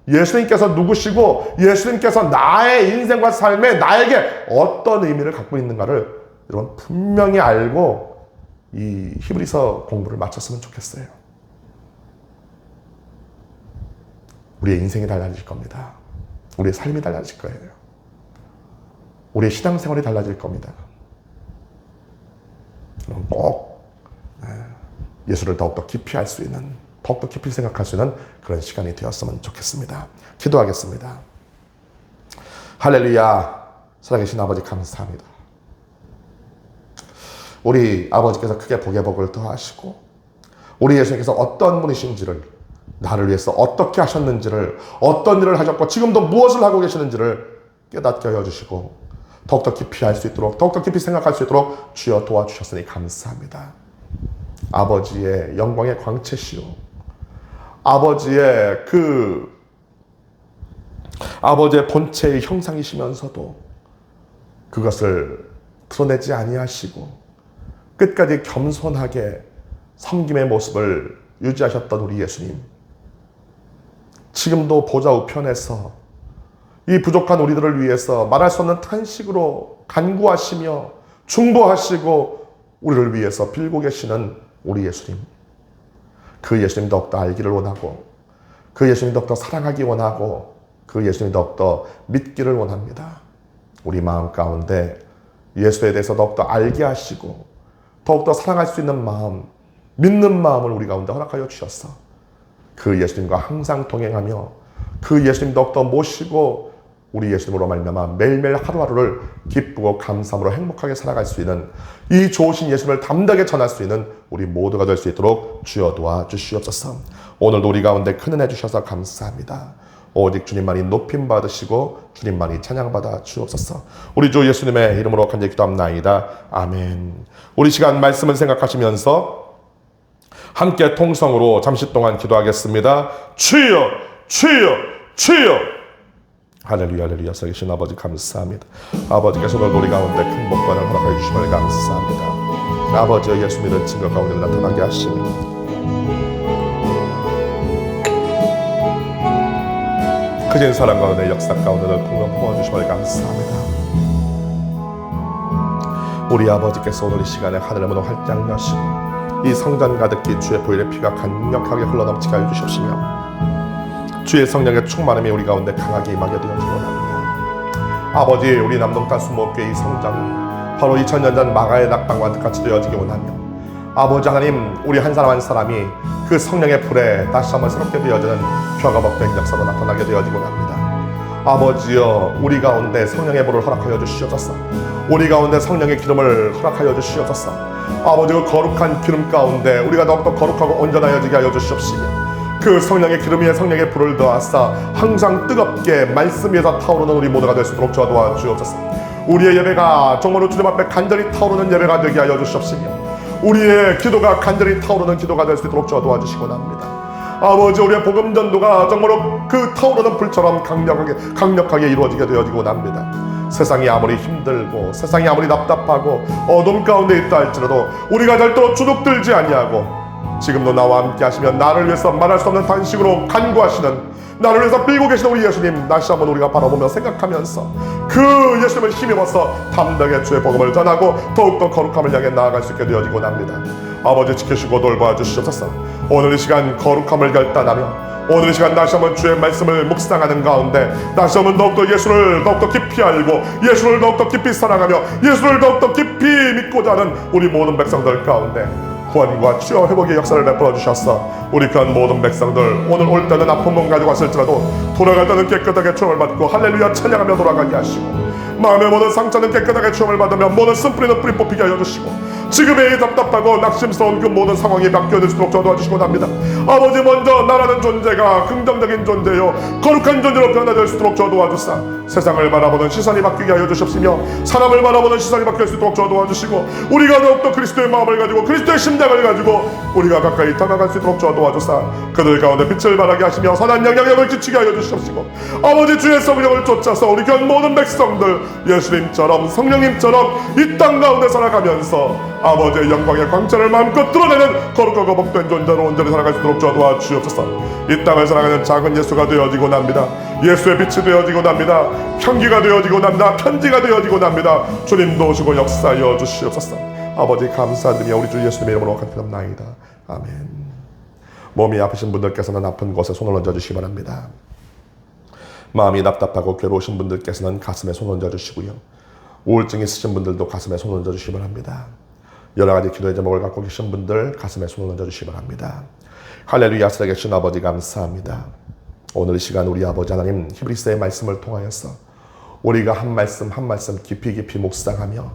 A: 예수님께서 누구시고 예수님께서 나의 인생과 삶에 나에게 어떤 의미를 갖고 있는가를 여러분 분명히 알고 이 히브리서 공부를 마쳤으면 좋겠어요. 우리의 인생이 달라질 겁니다. 우리의 삶이 달라질 거예요. 우리의 신앙생활이 달라질 겁니다. 꼭 예수를 더욱더 깊이 알 수 있는, 더욱더 깊이 생각할 수 있는 그런 시간이 되었으면 좋겠습니다. 기도하겠습니다. 할렐루야. 살아계신 아버지 감사합니다. 우리 아버지께서 크게 복의 복을 더하시고 우리 예수님께서 어떤 분이신지를, 나를 위해서 어떻게 하셨는지를, 어떤 일을 하셨고 지금도 무엇을 하고 계시는지를 깨닫게 하여 주시고 더욱더 깊이 알 수 있도록, 더욱더 깊이 생각할 수 있도록 주여 도와주셨으니 감사합니다. 아버지의 영광의 광채시오, 아버지의 아버지의 본체의 형상이시면서도 그것을 드러내지 아니하시고 끝까지 겸손하게 섬김의 모습을 유지하셨던 우리 예수님, 지금도 보좌 우편에서 이 부족한 우리들을 위해서 말할 수 없는 탄식으로 간구하시며 중보하시고 우리를 위해서 빌고 계시는 우리 예수님, 그 예수님 더욱더 알기를 원하고 그 예수님 더욱더 사랑하기 원하고 그 예수님 더욱더 믿기를 원합니다. 우리 마음 가운데 예수에 대해서 더욱더 알게 하시고 더욱더 사랑할 수 있는 마음, 믿는 마음을 우리 가운데 허락하여 주셨어. 그 예수님과 항상 동행하며 그 예수님 더욱더 모시고 우리 예수님으로 말미암아 매일매일 하루하루를 기쁘고 감사함으로 행복하게 살아갈 수 있는 이 좋으신 예수님을 담대하게 전할 수 있는 우리 모두가 될 수 있도록 주여 도와주시옵소서. 오늘도 우리 가운데 큰 은혜 주셔서 감사합니다. 오직 주님만이 높임 받으시고 주님만이 찬양받아 주옵소서. 우리 주 예수님의 이름으로 간절히 기도합나이다. 아멘. 우리 시간 말씀을 생각하시면서 함께 통성으로 잠시 동안 기도하겠습니다. 주여 주여 주여. 할렐루야 할렐루야. 살아계신 아버지 감사합니다. 아버지께서 오늘 우리 가운데 큰 복권을 허락해 주심을 감사합니다. 아버지의 예수 믿은 증거 가운데 나타나게 하시며 크신 사랑 가운데 역사 가운데를 부어주심을 감사합니다. 우리 아버지께서 오늘 이 시간에 하늘의 문을 활짝 여시고 이 성전 가득히 주의 보혈의 피가 강력하게 흘러넘치게 하여 주십시며 주의 성령의 충만함이 우리 가운데 강하게 임하게 되어지고 합니다. 아버지, 우리 남동 땅 수목교회 이 성전은 바로 2000년 전 마가의 낙방과 같이 되어지기 원하며 아버지 하나님, 우리 한 사람 한 사람이 그 성령의 불에 다시 한번 새롭게 되어지는 표가복된 역사로 나타나게 되어지고 합니다. 아버지여, 우리 가운데 성령의 불을 허락하여 주시옵소서. 우리 가운데 성령의 기름을 허락하여 주시옵소서. 아버지, 그 거룩한 기름 가운데 우리가 더욱더 거룩하고 온전하여지게 하여 주시옵시며 그 성령의 기름 위에 성령의 불을 더하사 항상 뜨겁게 말씀 위에서 타오르는 우리 모두가 될 수 있도록 도와주옵소서. 우리의 예배가 정말로 주님 앞에 간절히 타오르는 예배가 되게 하여 주시옵시며 우리의 기도가 간절히 타오르는 기도가 될 수 있도록 도와주시고 합니다. 아버지, 우리의 복음 전도가 정말로 그 타오르는 불처럼 강력하게 이루어지게 되어지고 합니다. 세상이 아무리 힘들고 세상이 아무리 답답하고 어둠 가운데 있다 할지라도 우리가 절대로 주눅들지 아니하고 지금도 나와 함께 하시면 나를 위해서 말할 수 없는 단식으로 간구하시는 나를 위해서 빌고 계시는 우리 예수님 다시 한번 우리가 바라보며 생각하면서 그 예수님을 힘입어서 담대하게 주의 복음을 전하고 더욱더 거룩함을 향해 나아갈 수 있게 되어지고 합니다. 아버지, 지키시고 돌봐 주시옵소서. 오늘 이 시간 거룩함을 결단하며 오늘 이 시간 다시 한번 주의 말씀을 묵상하는 가운데 다시 한번 더욱더 예수를 더욱더 깊이 알고 예수를 더욱더 깊이 사랑하며 예수를 더욱더 깊이 믿고자 하는 우리 모든 백성들 가운데 구원과 치유 회복의 역사를 베풀어 주셨어. 우리 귀한 모든 백성들 오늘 올 때는 아픈 몸 가지고 왔을지라도 돌아갈 때는 깨끗하게 추움을 받고 할렐루야 찬양하며 돌아가게 하시고 마음의 모든 상처는 깨끗하게 추움을 받으며 모든 쓴뿌리는 뿌리 뽑히게 하여 주시고 지금의 이 답답하고 낙심스러운 그 모든 상황이 바뀌어질 수 있도록 도와주시고 합니다. 아버지, 먼저 나라는 존재가 긍정적인 존재요 거룩한 존재로 변화될 수 있도록 도와주사 세상을 바라보는 시선이 바뀌게 하여 주십시며 사람을 바라보는 시선이 바뀔 수 있도록 도와주시고 우리가 더욱더 그리스도의 마음을 가지고 그리스도의 심장을 가지고 우리가 가까이 다가갈 수 있도록 도와주사 그들 가운데 빛을 발하게 하시며 선한 영향력을 끼치게 하여 주시옵시고 아버지, 주의 성령을 쫓아서 우리 귀한 모든 백성들 예수님처럼 성령님처럼 이 땅 가운데 살아가면서 아버지의 영광의 광채를 마음껏 드러내는 거룩하고 복된 존재로 온전히 살아갈 수 있도록 도와주시옵소서. 이 땅을 살아가는 작은 예수가 되어지고 납니다. 예수의 빛이 되어지고 납니다. 향기가 되어지고 납니다. 편지가 되어지고 납니다. 주님도 오시고 역사하여 주시옵소서. 아버지, 감사드리며 우리 주 예수님의 이름으로 간구합나이다. 아멘. 몸이 아프신 분들께서는 아픈 곳에 손을 얹어주시기 바랍니다. 마음이 답답하고 괴로우신 분들께서는 가슴에 손을 얹어주시고요. 우울증 있으신 분들도 가슴에 손을 얹어주시기 바랍니다. 여러 가지 기도의 제목을 갖고 계신 분들 가슴에 손을 얹어주시기 바랍니다. 할렐루야. 살아계신 아버지 감사합니다. 오늘 이 시간 우리 아버지 하나님 히브리서의 말씀을 통하여서 우리가 한 말씀 한 말씀 깊이 깊이 묵상하며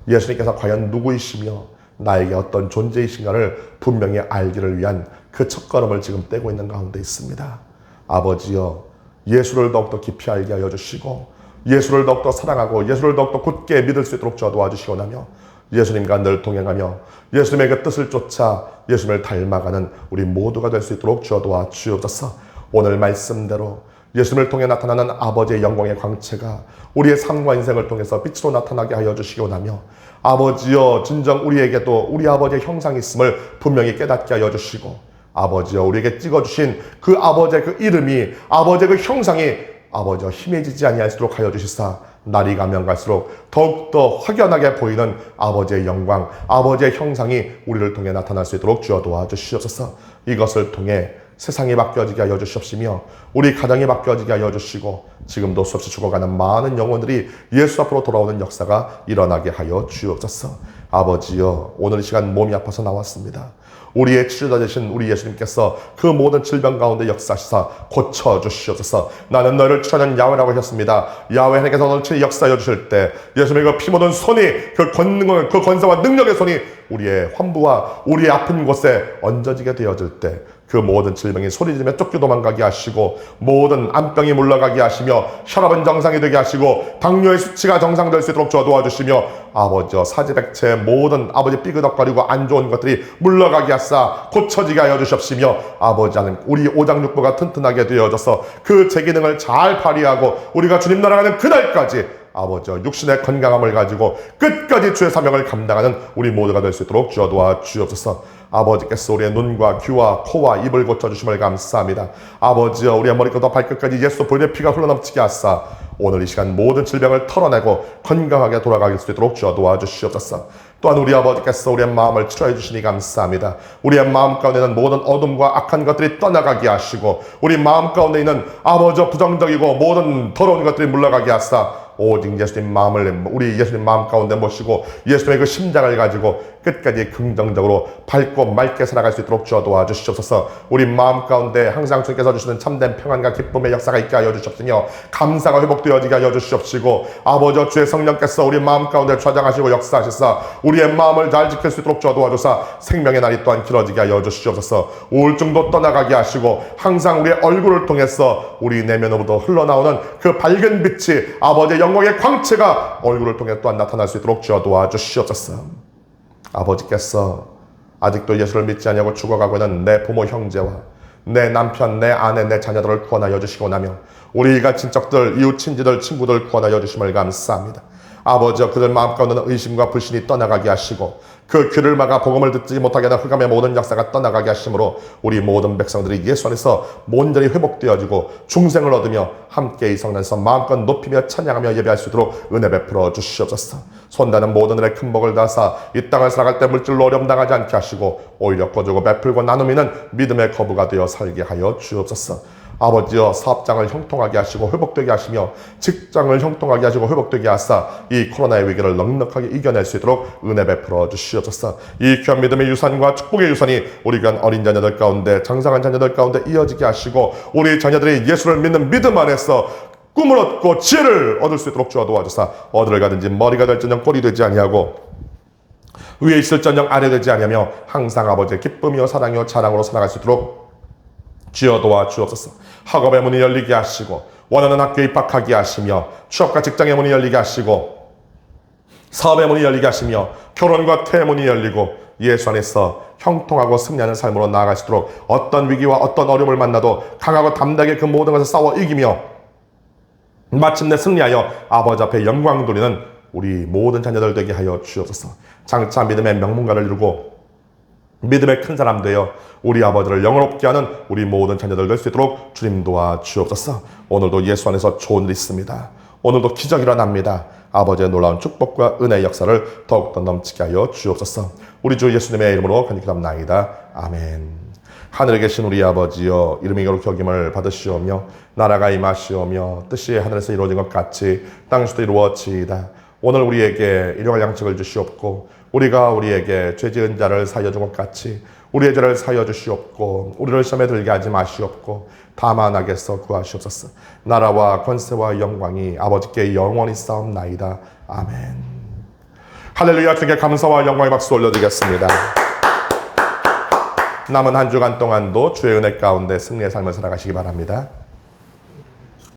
A: 예수님께서 과연 누구이시며 나에게 어떤 존재이신가를 분명히 알기를 위한 그 첫걸음을 지금 떼고 있는 가운데 있습니다. 아버지여, 예수를 더욱더 깊이 알게 하여 주시고 예수를 더욱더 사랑하고 예수를 더욱더 굳게 믿을 수 있도록 도와주시고 나며 예수님과 늘 동행하며 예수님의 그 뜻을 쫓아 예수님을 닮아가는 우리 모두가 될 수 있도록 도와주옵소서. 오늘 말씀대로 예수님을 통해 나타나는 아버지의 영광의 광채가 우리의 삶과 인생을 통해서 빛으로 나타나게 하여 주시고 나며 아버지여, 진정 우리에게도 우리 아버지의 형상이 있음을 분명히 깨닫게 하여 주시고 아버지여, 우리에게 찍어주신 그 아버지의 그 이름이 아버지의 그 형상이 아버지여 희미해지지 아니하도록 하여 주시사 날이 가면 갈수록 더욱더 확연하게 보이는 아버지의 영광, 아버지의 형상이 우리를 통해 나타날 수 있도록 도와주시옵소서. 이것을 통해 세상이 바뀌어지게 하여 주시옵시며 우리 가정이 바뀌어지게 하여 주시고 지금도 수없이 죽어가는 많은 영혼들이 예수 앞으로 돌아오는 역사가 일어나게 하여 주옵소서. 아버지여, 오늘 이 시간 몸이 아파서 나왔습니다. 우리의 치료자 되신 우리 예수님께서 그 모든 질병 가운데 역사하시사 고쳐주시옵소서. 나는 너를 치료하는 야훼라고 하셨습니다. 야훼 하나님께서 오늘 역사하여 주실 때 예수님의 그 피 묻은 손이 그 권세와 능력의 손이 우리의 환부와 우리의 아픈 곳에 얹어지게 되어질 때 그 모든 질병이 소리지며 쫓겨 도망가게 하시고 모든 암병이 물러가게 하시며 혈압은 정상이 되게 하시고 당뇨의 수치가 정상될 수 있도록 도와주시며 아버지여 사지백체의 모든 아버지 삐그덕거리고 안 좋은 것들이 물러가게 하사 고쳐지게 하여 주십시며 아버지 하나님 우리 오장육부가 튼튼하게 되어져서 그 제 기능을 잘 발휘하고 우리가 주님 나라 가는 그날까지 아버지여 육신의 건강함을 가지고 끝까지 주의 사명을 감당하는 우리 모두가 될 수 있도록 주여 도와주옵소서. 아버지께서 우리의 눈과 귀와 코와 입을 고쳐주심을 감사합니다. 아버지여 우리의 머리부터 발끝까지 예수 보혈의 피가 흘러넘치게 하사 오늘 이 시간 모든 질병을 털어내고 건강하게 돌아갈 수 있도록 주여 도와주시옵소서. 또한 우리 아버지께서 우리의 마음을 치료해 주시니 감사합니다. 우리의 마음 가운데 있는 모든 어둠과 악한 것들이 떠나가게 하시고 우리 마음 가운데 있는 아버지 부정적이고 모든 더러운 것들이 물러가게 하사 오직 예수님 마음을 우리 예수님 마음 가운데 모시고 예수님의 그 심장을 가지고 끝까지 긍정적으로 밝고 맑게 살아갈 수 있도록 주여 도와주시옵소서. 우리 마음 가운데 항상 주께서 주시는 참된 평안과 기쁨의 역사가 있게 하여 주시옵시며 감사가 회복되어지게 하여 주시옵시고 아버지 주의 성령께서 우리 마음 가운데 좌장하시고 역사하시사 우리의 마음을 잘 지킬 수 있도록 주여 도와주사 생명의 날이 또한 길어지게 하여 주시옵소서. 우울증도 떠나가게 하시고 항상 우리의 얼굴을 통해서 우리 내면으로부터 흘러나오는 그 밝은 빛이 아버지의 영광의 광채가 얼굴을 통해 또한 나타날 수 있도록 주여 도와주시옵소서. 아버지께서 아직도 예수를 믿지 아니하고 죽어가고 있는 내 부모 형제와 내 남편, 내 아내, 내 자녀들을 구원하여 주시고 나며 우리 일가 친척들, 이웃 친지들, 친구들 구원하여 주심을 감사합니다. 아버지여 그들 마음 가운데는 의심과 불신이 떠나가게 하시고 그 귀를 막아 복음을 듣지 못하게 하는 흑암의 모든 역사가 떠나가게 하심으로 우리 모든 백성들이 예수 안에서 온전히 회복되어지고 중생을 얻으며 함께 이 성전에서 마음껏 높이며 찬양하며 예배할 수 있도록 은혜 베풀어 주시옵소서. 손다는 모든 일에 큰 복을 다사 이 땅을 살아갈 때 물질로 어려움 당하지 않게 하시고 오히려 거두고 베풀고 나눔이는 믿음의 거부가 되어 살게 하여 주옵소서. 아버지여 사업장을 형통하게 하시고 회복되게 하시며 직장을 형통하게 하시고 회복되게 하사 이 코로나의 위기를 넉넉하게 이겨낼 수 있도록 은혜 베풀어 주시옵소서. 이 귀한 믿음의 유산과 축복의 유산이 우리 귀한 어린 자녀들 가운데 장성한 자녀들 가운데 이어지게 하시고 우리 자녀들이 예수를 믿는 믿음 안에서 꿈을 얻고 지혜를 얻을 수 있도록 주어 도와주사 어디를 가든지 머리가 될지언정 꼴이 되지 아니하고 위에 있을지언정 아래 되지 아니하며 항상 아버지의 기쁨이요 사랑이요 자랑으로 살아갈 수 있도록 주여 도와주옵소서. 학업의 문이 열리게 하시고 원하는 학교에 입학하게 하시며 취업과 직장의 문이 열리게 하시고 사업의 문이 열리게 하시며 결혼과 태의 문이 열리고 예수 안에서 형통하고 승리하는 삶으로 나아갈 수 있도록 어떤 위기와 어떤 어려움을 만나도 강하고 담대하게 그 모든 것을 싸워 이기며 마침내 승리하여 아버지 앞에 영광 돌리는 우리 모든 자녀들 되게 하여 주옵소서. 장차 믿음의 명문가를 이루고 믿음의 큰 사람 되어 우리 아버지를 영원롭게 하는 우리 모든 자녀들 될 수 있도록 주님 도와주옵소서. 오늘도 예수 안에서 좋은 일이 있습니다. 오늘도 기적이 일어납니다. 아버지의 놀라운 축복과 은혜의 역사를 더욱더 넘치게 하여 주옵소서. 우리 주 예수님의 이름으로 간절히 기도합나이다. 아멘. 하늘에 계신 우리 아버지여 이름이 거룩히 여김을 받으시오며 나라가 임하시오며 뜻이 하늘에서 이루어진 것 같이 땅에서도 이루어지이다. 오늘 우리에게 일용할 양식을 주시옵고 우리가 우리에게 죄 지은 자를 사하여 준 것 같이 우리의 죄를 사하여 주시옵고 우리를 시험에 들게 하지 마시옵고 다만 악에서 구하시옵소서. 나라와 권세와 영광이 아버지께 영원히 싸움나이다. 아멘. 할렐루야. 주께 감사와 영광의 박수 올려드리겠습니다. 남은 한 주간 동안도 주의 은혜 가운데 승리의 삶을 살아가시기 바랍니다.